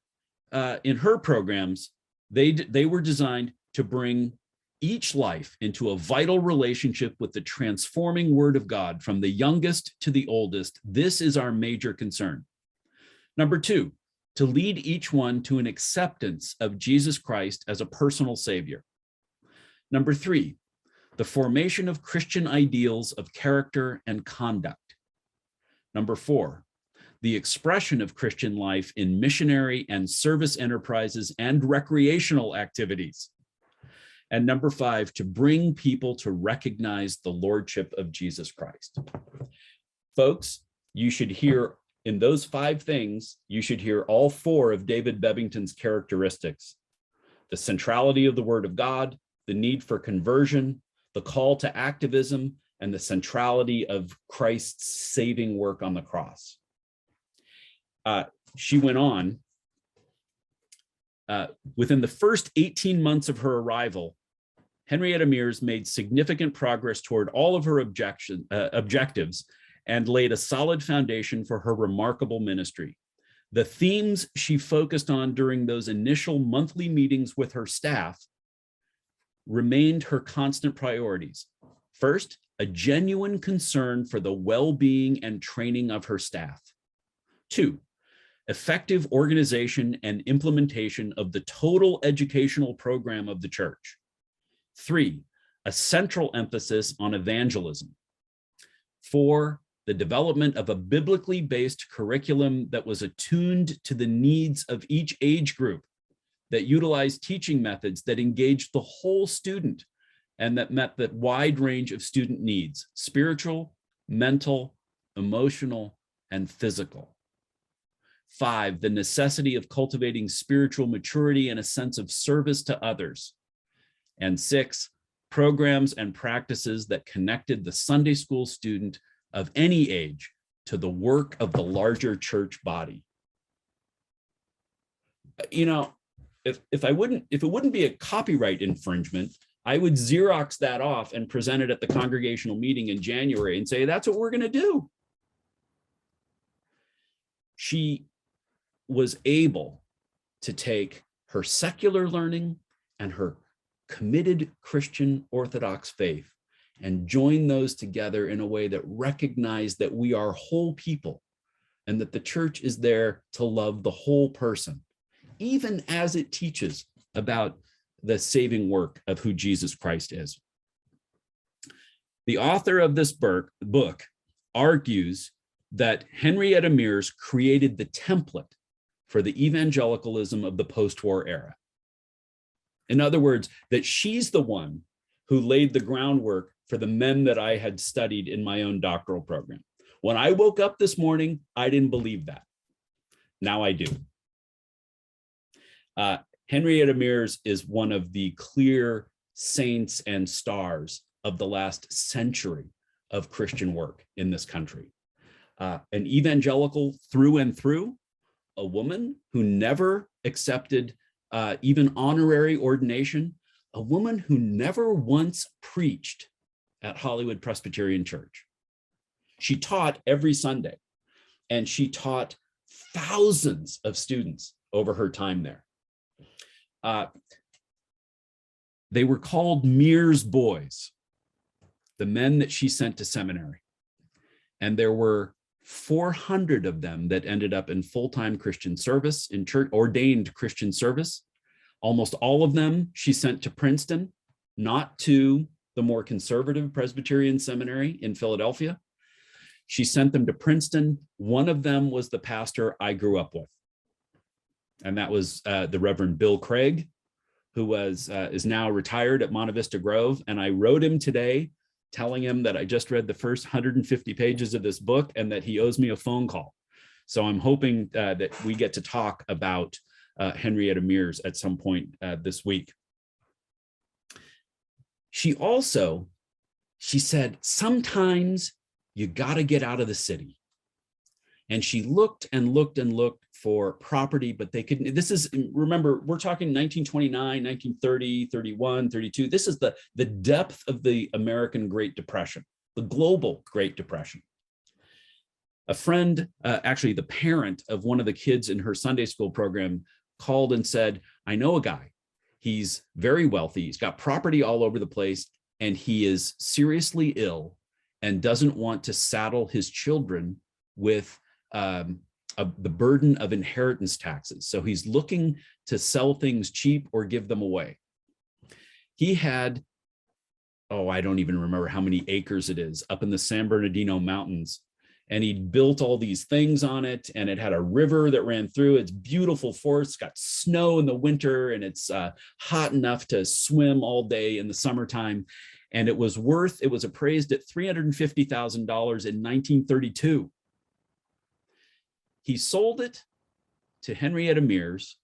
Speaker 1: programs, they were designed to bring each life into a vital relationship with the transforming word of God from the youngest to the oldest. This is our major concern. Number 2, to lead each one to an acceptance of Jesus Christ as a personal savior. Number 3, the formation of Christian ideals of character and conduct. Number 4, the expression of Christian life in missionary and service enterprises and recreational activities. And number 5, to bring people to recognize the lordship of Jesus Christ. Folks, you should hear in those 5 things, you should hear all 4 of David Bebbington's characteristics. the centrality of the Word of God, the need for conversion, the call to activism, and the centrality of Christ's saving work on the cross. She went on, within the first 18 months of her arrival, Henrietta Mears made significant progress toward all of her objectives and laid a solid foundation for her remarkable ministry. The themes she focused on during those initial monthly meetings with her staff remained her constant priorities. First, a genuine concern for the well-being and training of her staff. Two, effective organization and implementation of the total educational program of the church. Three, a central emphasis on evangelism. Four, the development of a biblically based curriculum that was attuned to the needs of each age group, that utilized teaching methods that engaged the whole student and that met the wide range of student needs: spiritual, mental, emotional, and physical. Five, the necessity of cultivating spiritual maturity and a sense of service to others. And six, programs and practices that connected the Sunday school student of any age to the work of the larger church body. You know, if it wouldn't be a copyright infringement, I would Xerox that off and present it at the congregational meeting in January and say, that's what we're going to do. She was able to take her secular learning and her committed Christian Orthodox faith and join those together in a way that recognized that we are whole people and that the church is there to love the whole person, even as it teaches about the saving work of who Jesus Christ is. The author of this book argues that Henrietta Mears created the template for the evangelicalism of the post-war era. In other words, that she's the one who laid the groundwork for the men that I had studied in my own doctoral program. When I woke up this morning, I didn't believe that. Now I do. Henrietta Mears is one of the clear saints and stars of the last century of Christian work in this country. An evangelical through and through, a woman who never accepted even honorary ordination, a woman who never once preached at Hollywood Presbyterian Church. She taught every Sunday, and she taught thousands of students over her time there. They were called Mears boys, the men that she sent to seminary. And there were 400 of them that ended up in full-time Christian service, in church, ordained Christian service. Almost all of them she sent to Princeton, not to the more conservative Presbyterian seminary in Philadelphia. She sent them to Princeton. One of them was the pastor I grew up with. And that was the Reverend Bill Craig, who is now retired at Monte Vista Grove. And I wrote him today telling him that I just read the first 150 pages of this book and that he owes me a phone call. So I'm hoping that we get to talk about Henrietta Mears at some point this week. She said, sometimes you got to get out of the city. And she looked and looked and looked for property, but they couldn't. This is, remember, we're talking 1929, 1930, 31, 32. This is the depth of the American Great Depression, the global Great Depression. A friend, actually the parent of one of the kids in her Sunday school program, called and said, I know a guy. He's very wealthy. He's got property all over the place, and he is seriously ill and doesn't want to saddle his children with the burden of inheritance taxes. So he's looking to sell things cheap or give them away. He had, I don't even remember how many acres it is, up in the San Bernardino Mountains. And he'd built all these things on it, and it had a river that ran through. It's beautiful forest, got snow in the winter, and it's hot enough to swim all day in the summertime. And it was appraised at $350,000 in 1932. He sold it to Henrietta Mears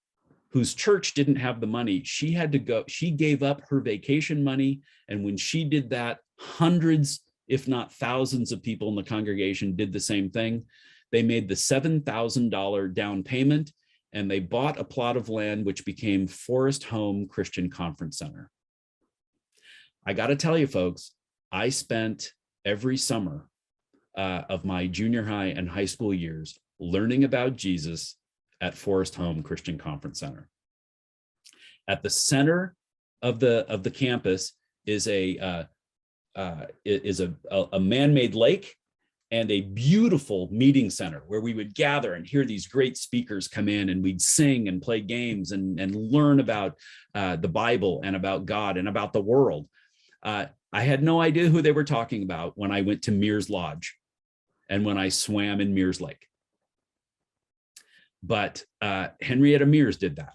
Speaker 1: whose church didn't have the money. She had to go, she gave up her vacation money. And when she did that, hundreds, if not thousands of people in the congregation did the same thing. They made the $7,000 down payment, and they bought a plot of land which became Forest Home Christian Conference Center. I got to tell you, folks, I spent every summer of my junior high and high school years learning about Jesus at Forest Home Christian Conference Center. At the center of the campus is a man-made lake and a beautiful meeting center where we would gather and hear these great speakers come in, and we'd sing and play games and learn about the Bible and about God and about the world. I had no idea who they were talking about when I went to Mears Lodge and when I swam in Mears Lake. But Henrietta Mears did that.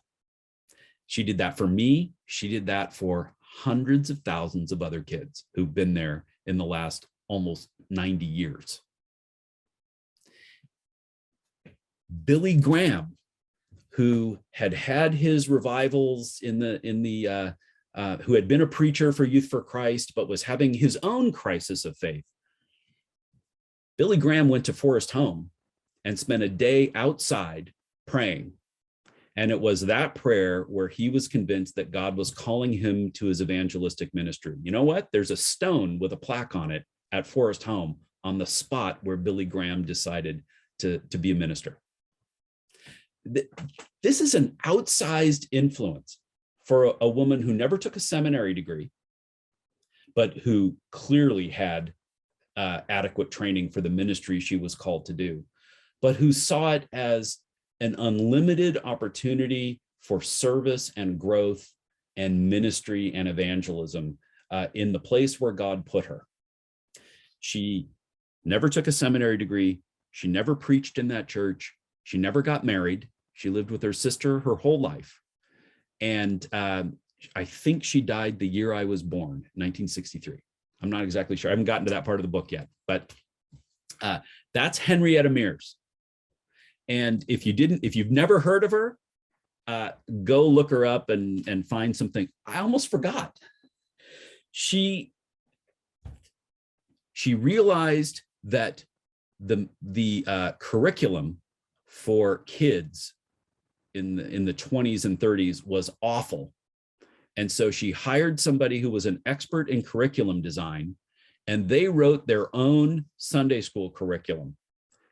Speaker 1: She did that for me. She did that for hundreds of thousands of other kids who've been there in the last almost 90 years. Billy Graham, who had his revivals who had been a preacher for Youth for Christ, but was having his own crisis of faith. Billy Graham went to Forest Home and spent a day outside praying. And it was that prayer where he was convinced that God was calling him to his evangelistic ministry. You know what? There's a stone with a plaque on it at Forest Home on the spot where Billy Graham decided to be a minister. This is an outsized influence for a woman who never took a seminary degree, but who clearly had adequate training for the ministry she was called to do, but who saw it as an unlimited opportunity for service and growth and ministry and evangelism in the place where God put her. She never took a seminary degree. She never preached in that church. She never got married. She lived with her sister her whole life. And I think she died the year I was born, 1963. I'm not exactly sure. I haven't gotten to that part of the book yet, but that's Henrietta Mears. And if you've never heard of her, go look her up and find something. I almost forgot. She realized that the curriculum for kids in the 20s and 30s was awful. And so she hired somebody who was an expert in curriculum design, and they wrote their own Sunday school curriculum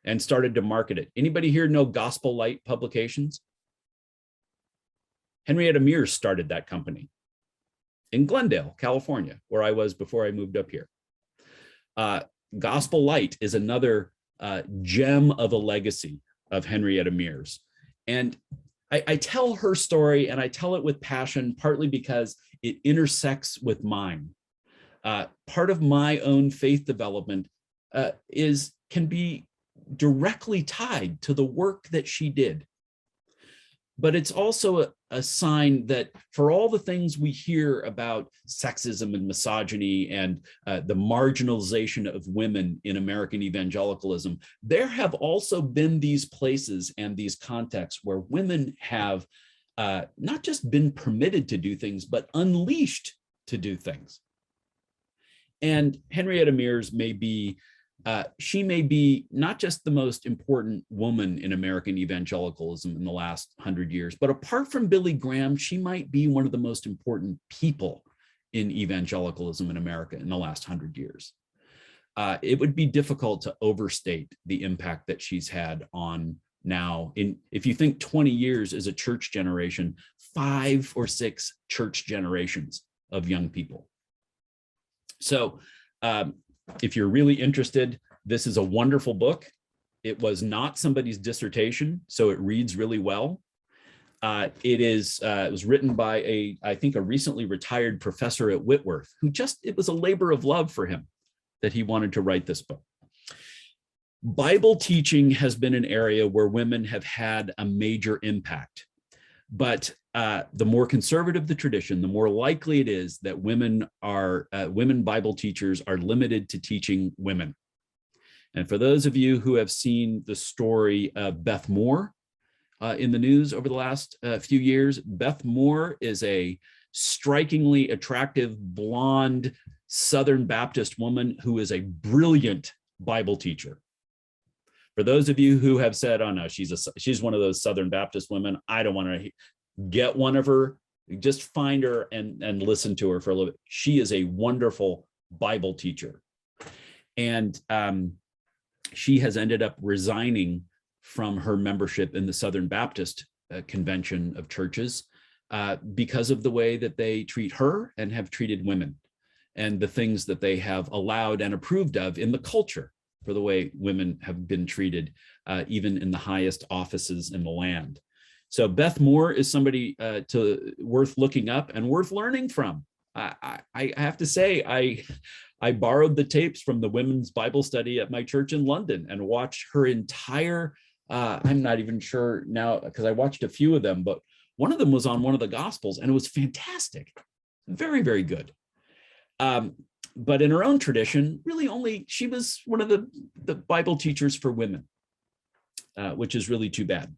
Speaker 1: and started to market it. Anybody here know Gospel Light Publications? Henrietta Mears started that company in Glendale, California, where I was before I moved up here. Gospel Light is another gem of a legacy of Henrietta Mears. And I tell her story, and I tell it with passion, partly because it intersects with mine. Part of my own faith development can be directly tied to the work that she did. But it's also a sign that for all the things we hear about sexism and misogyny and the marginalization of women in American evangelicalism, there have also been these places and these contexts where women have not just been permitted to do things, but unleashed to do things. And Henrietta Mears may be not just the most important woman in American evangelicalism in the last 100 years, but apart from Billy Graham, she might be one of the most important people in evangelicalism in America in the last 100 years. It would be difficult to overstate the impact that she's had on now. If you think 20 years is a church generation, 5 or 6 church generations of young people. So, if you're really interested, this is a wonderful book. It was not somebody's dissertation, so it reads really well. It was written by I think a recently retired professor at Whitworth, it was a labor of love for him that he wanted to write this book. Bible teaching has been an area where women have had a major impact. But the more conservative the tradition, the more likely it is that women Bible teachers are limited to teaching women. And for those of you who have seen the story of Beth Moore, in the news over the last few years. Beth Moore is a strikingly attractive, blonde, Southern Baptist woman who is a brilliant Bible teacher. For those of you who have said, oh no, she's one of those Southern Baptist women, I don't want to get one of her, just find her and listen to her for a little bit. She is a wonderful Bible teacher. And she has ended up resigning from her membership in the Southern Baptist Convention of Churches because of the way that they treat her and have treated women, and the things that they have allowed and approved of in the culture for the way women have been treated, even in the highest offices in the land. So Beth Moore is somebody worth looking up and worth learning from. I have to say, I borrowed the tapes from the women's Bible study at my church in London and watched her entire, I'm not even sure now, because I watched a few of them, but one of them was on one of the Gospels, and it was fantastic. Very, very good. But in her own tradition, really she was one of the Bible teachers for women, which is really too bad.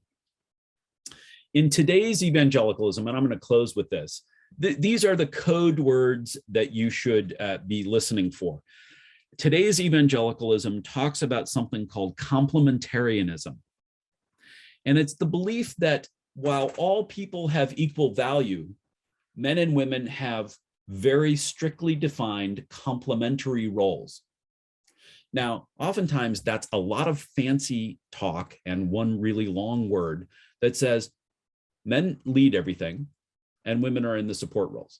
Speaker 1: In today's evangelicalism, and I'm going to close with this, these are the code words that you should be listening for. Today's evangelicalism talks about something called complementarianism. And it's the belief that while all people have equal value, men and women have very strictly defined complementary roles. Now, oftentimes that's a lot of fancy talk and one really long word that says men lead everything and women are in the support roles.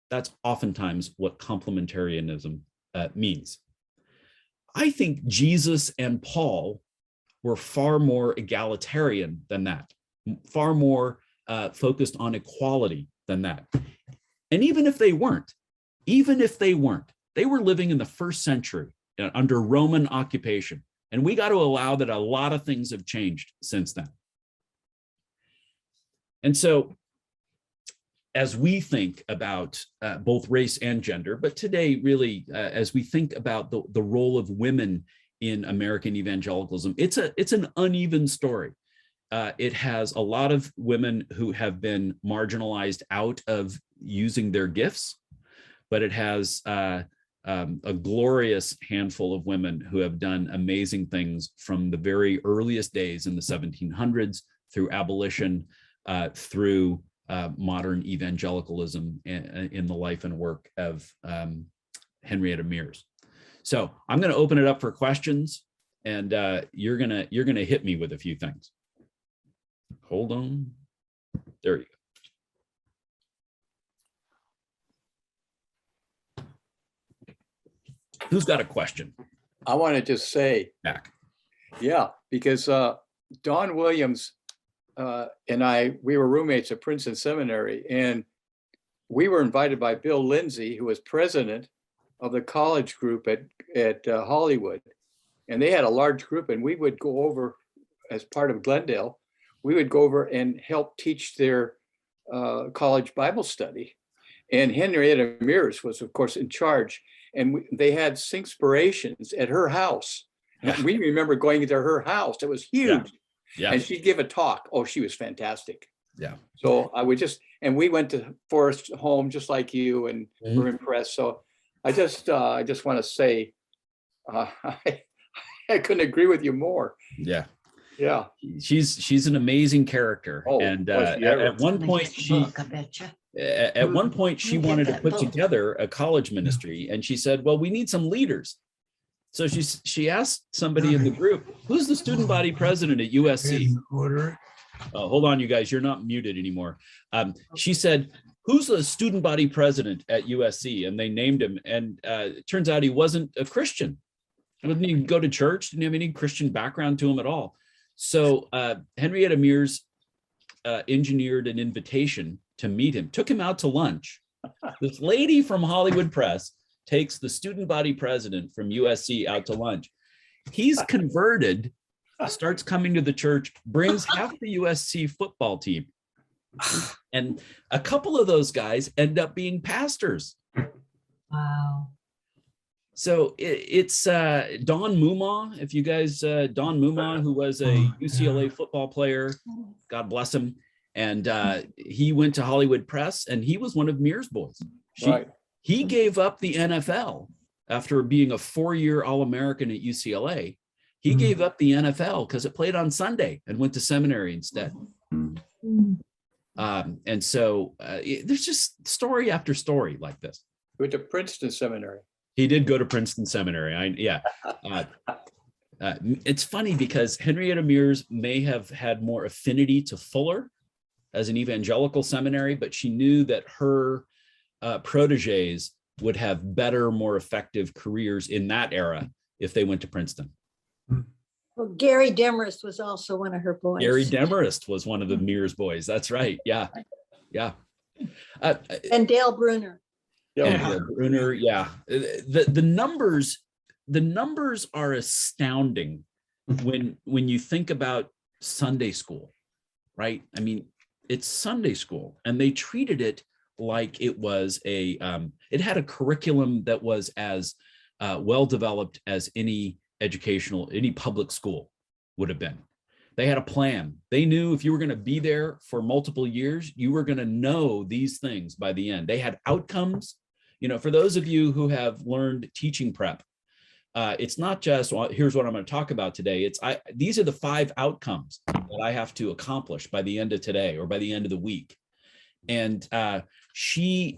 Speaker 1: That's oftentimes what complementarianism means. I think Jesus and Paul were far more egalitarian than that, far more focused on equality than that. And even if they weren't, they were living in the first century under Roman occupation. And we got to allow that a lot of things have changed since then. And so as we think about both race and gender, but today really, as we think about the role of women in American evangelicalism, it's an uneven story. It has a lot of women who have been marginalized out of using their gifts, but it has a glorious handful of women who have done amazing things from the very earliest days in the 1700s through abolition, through modern evangelicalism in the life and work of Henrietta Mears. So I'm going to open it up for questions, and you're gonna hit me with a few things. Hold on. There you go. Who's got a question?
Speaker 2: I want to just say,
Speaker 1: back.
Speaker 2: Yeah, because Don Williams and we were roommates at Princeton Seminary, and we were invited by Bill Lindsay, who was president of the college group at Hollywood. And they had a large group, and we would go over as part of Glendale. We would go over and help teach their college Bible study. And Henrietta Mears was, of course, in charge. And they had Singspirations at her house. Yeah. We remember going to her house. It was huge. Yeah. And she'd give a talk. Oh, she was fantastic. Yeah. So I would and we went to Forest Home just like you, and were impressed. So I just want to say, I couldn't agree with you more. Yeah. Yeah.
Speaker 1: She's an amazing character. Oh, and at one point she wanted to put together a college ministry, and she said, well, we need some leaders. So she asked somebody in the group, who's the student body president at USC? Hold on, you guys, you're not muted anymore. She said, who's the student body president at USC? And they named him. And it turns out he wasn't a Christian. He didn't even go to church, didn't have any Christian background to him at all. So Henrietta Mears engineered an invitation to meet him, took him out to lunch. This lady from Hollywood Press takes the student body president from USC out to lunch. He's converted, starts coming to the church, brings half the USC football team. And a couple of those guys end up being pastors.
Speaker 3: Wow.
Speaker 1: So it's Don Mumma, if you guys, Don Mumma, who was a UCLA football player, God bless him. And he went to Hollywood Press, and he was one of Mears' boys. He gave up the NFL after being a 4-year All-American at UCLA. He gave up the NFL because it played on Sunday and went to seminary instead. And so there's just story after story like this.
Speaker 2: Went to Princeton Seminary.
Speaker 1: He did go to Princeton Seminary. It's funny because Henrietta Mears may have had more affinity to Fuller as an evangelical seminary, but she knew that her proteges would have better, more effective careers in that era if they went to Princeton.
Speaker 3: Well, Gary Demarest was also one of her boys.
Speaker 1: Gary Demarest was one of the Mears boys. That's right. Yeah.
Speaker 3: And Dale Bruner.
Speaker 1: Bruner, yeah. The numbers are astounding when you think about Sunday school, right? I mean, it's Sunday school, and they treated it like it was it had a curriculum that was as well developed as any public school would have been. They had a plan. They knew if you were going to be there for multiple years, you were going to know these things by the end. They had outcomes. For those of you who have learned teaching prep, it's not just, here's what I'm going to talk about today. These are the 5 outcomes that I have to accomplish by the end of today or by the end of the week. And she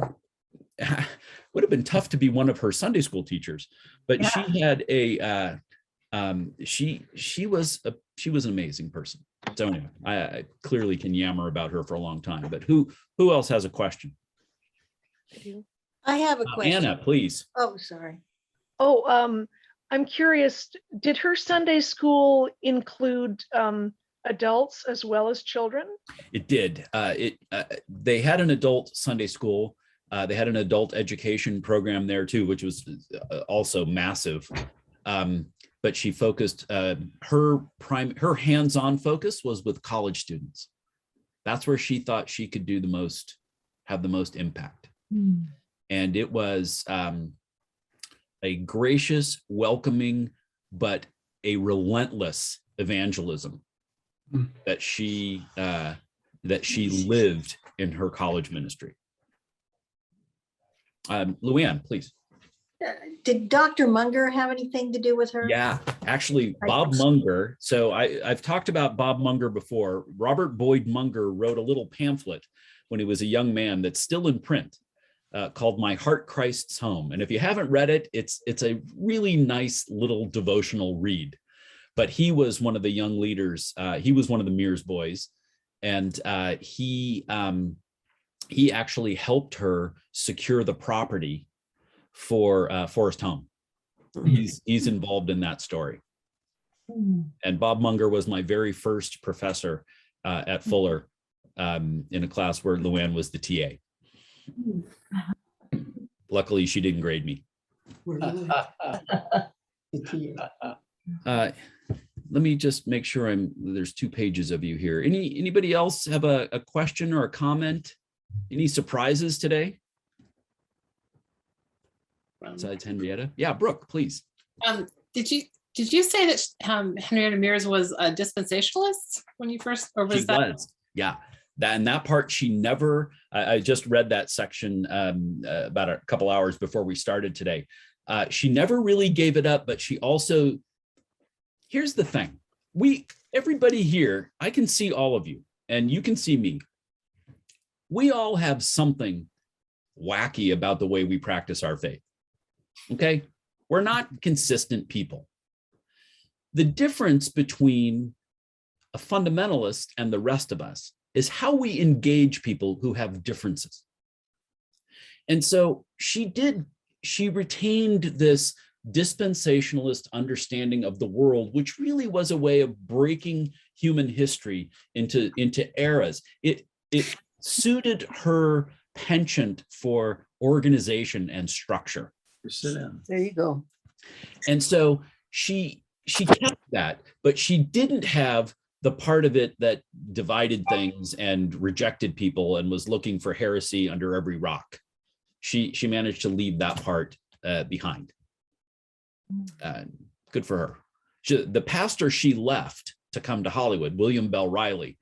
Speaker 1: would have been tough to be one of her Sunday school teachers, but she had she was an amazing person. So anyway, I clearly can yammer about her for a long time, but who else has a question?
Speaker 3: I have a question.
Speaker 1: Anna, please.
Speaker 3: Oh, sorry.
Speaker 4: I'm curious, did her Sunday school include adults as well as children?
Speaker 1: It did. They had an adult Sunday school. They had an adult education program there too, which was also massive. But she focused, her hands-on focus was with college students. That's where she thought she could have the most impact. And it was a gracious, welcoming, but a relentless evangelism that she lived in her college ministry. Luann, please.
Speaker 3: Did Dr. Monger have anything to do with her?
Speaker 1: Yeah, actually, Bob Monger. So I've talked about Bob Monger before. Robert Boyd Monger wrote a little pamphlet when he was a young man that's still in print called My Heart Christ's Home. And if you haven't read it, it's a really nice little devotional read. But he was one of the young leaders. He was one of the Mears boys. And he actually helped her secure the property for Forest Home. He's involved in that story. And Bob Monger was my very first professor at Fuller in a class where Luann was the TA. Luckily, she didn't grade me. Let me just make sure there's 2 pages of you here. Anybody else have a question or a comment? Any surprises today? Besides Henrietta? Yeah, Brooke, please.
Speaker 5: Did you say that Henrietta Mears was a dispensationalist when you first, or was that? Was.
Speaker 1: Yeah, that part she never. I just read that section about a couple hours before we started today. She never really gave it up, but she also. Here's the thing: everybody here, I can see all of you, and you can see me. We all have something wacky about the way we practice our faith. Okay, we're not consistent people. The difference between a fundamentalist and the rest of us is how we engage people who have differences. And so she retained this dispensationalist understanding of the world, which really was a way of breaking human history into eras. It suited her penchant for organization and structure.
Speaker 3: There you go.
Speaker 1: And so she kept that, but she didn't have the part of it that divided things and rejected people and was looking for heresy under every rock. She managed to leave that part behind. Good for her. The pastor she left to come to Hollywood, William Bell Riley,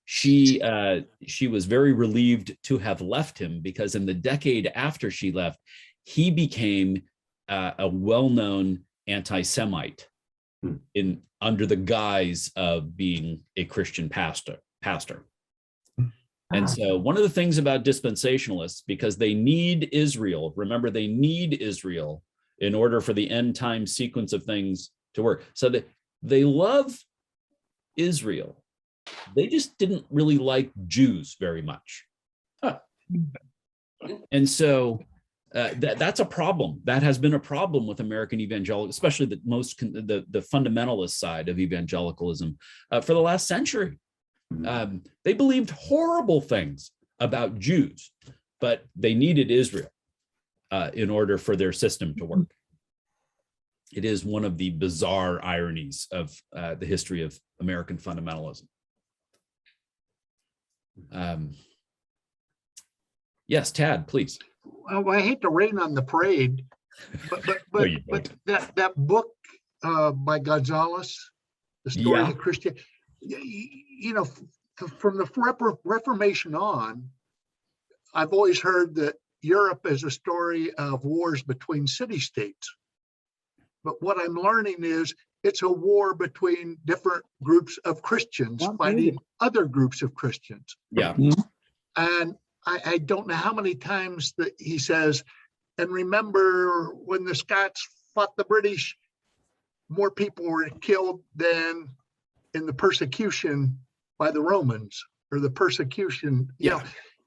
Speaker 1: she was very relieved to have left him, because in the decade after she left, he became a well-known anti-Semite under the guise of being a Christian pastor. And so one of the things about dispensationalists, because they need Israel, remember, they need Israel in order for the end time sequence of things to work. So they love Israel. They just didn't really like Jews very much.
Speaker 2: Huh.
Speaker 1: And so that's a problem. That has been a problem with American evangelical, especially the fundamentalist side of evangelicalism for the last century. They believed horrible things about Jews, but they needed Israel in order for their system to work. It is one of the bizarre ironies of the history of American fundamentalism. Yes, Tad, please.
Speaker 6: Well, I hate to rain on the parade, but that book by Gonzalez, The Story of the Christian, from the Reformation on, I've always heard that Europe is a story of wars between city-states. But what I'm learning is it's a war between different groups of Christians fighting other groups of Christians.
Speaker 1: Yeah.
Speaker 6: And I don't know how many times that he says, and remember when the Scots fought the British, more people were killed than in the persecution by the Romans, or the persecution.
Speaker 1: Yeah.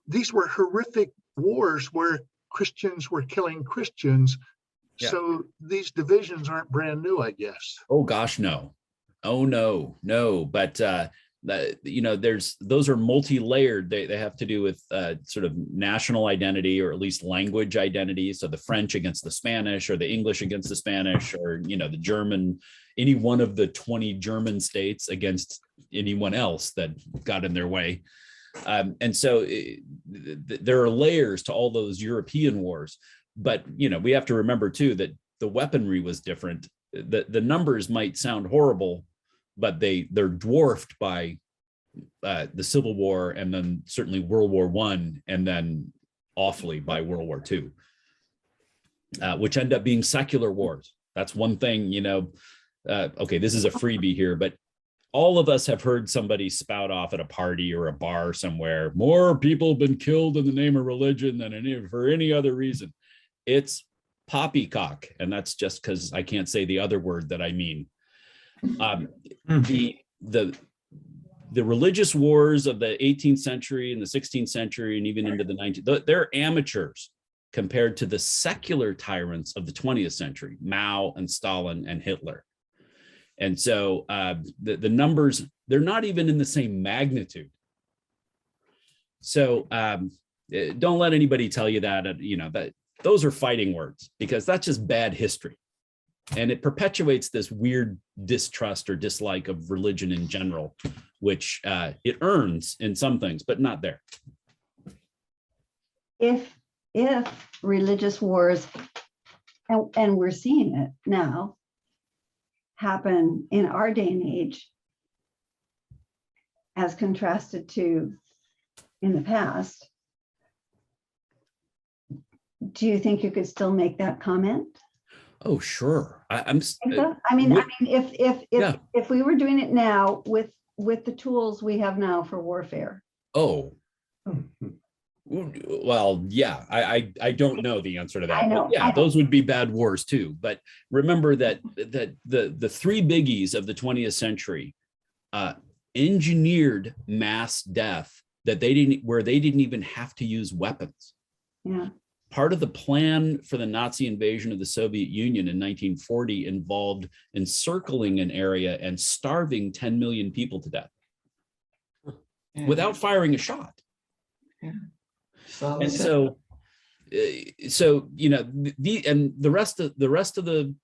Speaker 6: These were horrific wars where Christians were killing Christians.
Speaker 1: Yeah.
Speaker 6: So these divisions aren't brand new, I guess.
Speaker 1: Oh gosh, no. Oh no. But those are multi-layered. They have to do with sort of national identity, or at least language identity. So the French against the Spanish, or the English against the Spanish, or the German, any one of the 20 German states against anyone else that got in their way. And so there are layers to all those European wars. But we have to remember too that the weaponry was different. The numbers might sound horrible, but they're dwarfed by the Civil War, and then certainly World War I, and then awfully by World War II, which end up being secular wars. That's one thing, okay, this is a freebie here, but all of us have heard somebody spout off at a party or a bar somewhere, more people have been killed in the name of religion than for any other reason. It's poppycock, and that's just because I can't say the other word that I mean. The religious wars of the 18th century and the 16th century and even into the 19th, they're amateurs compared to the secular tyrants of the 20th century, Mao and Stalin and Hitler. And so the numbers, they're not even in the same magnitude. So don't let anybody tell you that, that those are fighting words, because that's just bad history. And it perpetuates this weird distrust or dislike of religion in general, which it earns in some things, but not there.
Speaker 3: If religious wars, and we're seeing it now, happen in our day and age, as contrasted to in the past, do you think you could still make that comment?
Speaker 1: Oh, sure.
Speaker 3: I mean, if we were doing it now with the tools we have now for warfare.
Speaker 1: Oh, well, yeah, I don't know the answer to that.
Speaker 3: I know,
Speaker 1: but yeah, those would be bad wars too. But remember that the three biggies of the 20th century engineered mass death where they didn't even have to use weapons.
Speaker 3: Yeah.
Speaker 1: Part of the plan for the Nazi invasion of the Soviet Union in 1940 involved encircling an area and starving 10 million people to death without firing a shot.
Speaker 7: Yeah.
Speaker 1: And so the rest of the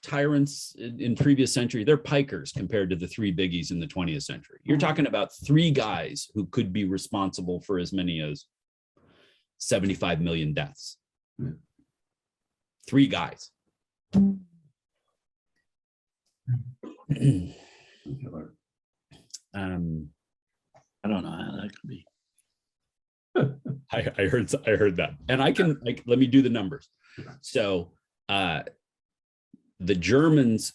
Speaker 1: tyrants in previous century, they're pikers compared to the three biggies in the 20th century. You're talking about three guys who could be responsible for as many as 75 million deaths. Three guys.
Speaker 7: I don't know how that could be.
Speaker 1: I heard that, and let me do the numbers. So the Germans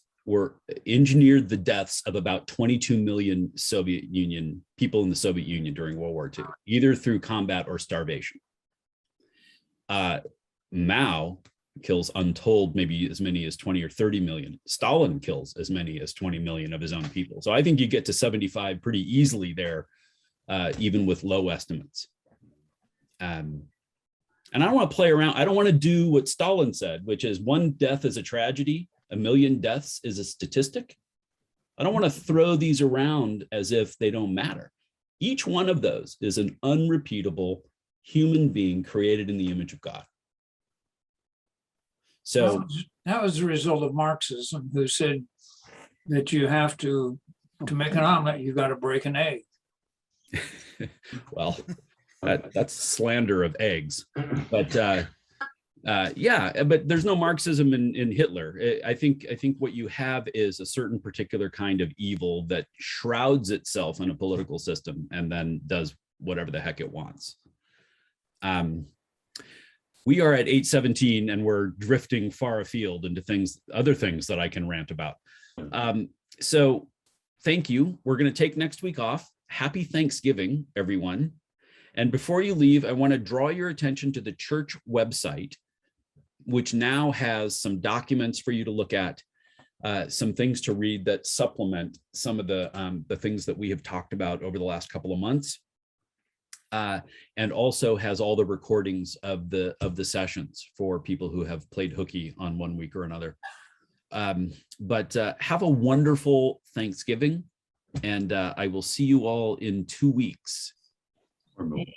Speaker 1: engineered the deaths of about 22 million Soviet Union people in the Soviet Union during World War II, either through combat or starvation. Mao kills untold, maybe as many as 20 or 30 million. Stalin kills as many as 20 million of his own people. So I think you get to 75 pretty easily there, even with low estimates. And I don't want to play around. I don't want to do what Stalin said, which is one death is a tragedy, a million deaths is a statistic. I don't want to throw these around as if they don't matter. Each one of those is an unrepeatable human being created in the image of God. So
Speaker 8: that was the result of Marxism, who said that you have to make an omelet, you got to break an egg.
Speaker 1: well, that's slander of eggs, but yeah, but there's no Marxism in Hitler. I think what you have is a certain particular kind of evil that shrouds itself in a political system and then does whatever the heck it wants. We are at 8:17 and we're drifting far afield into other things that I can rant about. So thank you. We're going to take next week off. Happy Thanksgiving, everyone. And before you leave, I want to draw your attention to the church website, which now has some documents for you to look at, some things to read that supplement some of the things that we have talked about over the last couple of months. And also has all the recordings of the sessions for people who have played hooky on one week or another. But have a wonderful Thanksgiving, and I will see you all in 2 weeks.
Speaker 6: Thank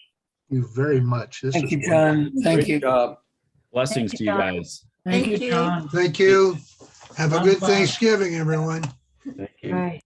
Speaker 6: you very much.
Speaker 8: Thank you, John. Thank you.
Speaker 1: Blessings to you guys.
Speaker 8: Thank you, John.
Speaker 9: Thank you. Have a good
Speaker 8: Bye-bye.
Speaker 9: Thanksgiving, everyone.
Speaker 7: Thank you.
Speaker 3: Right.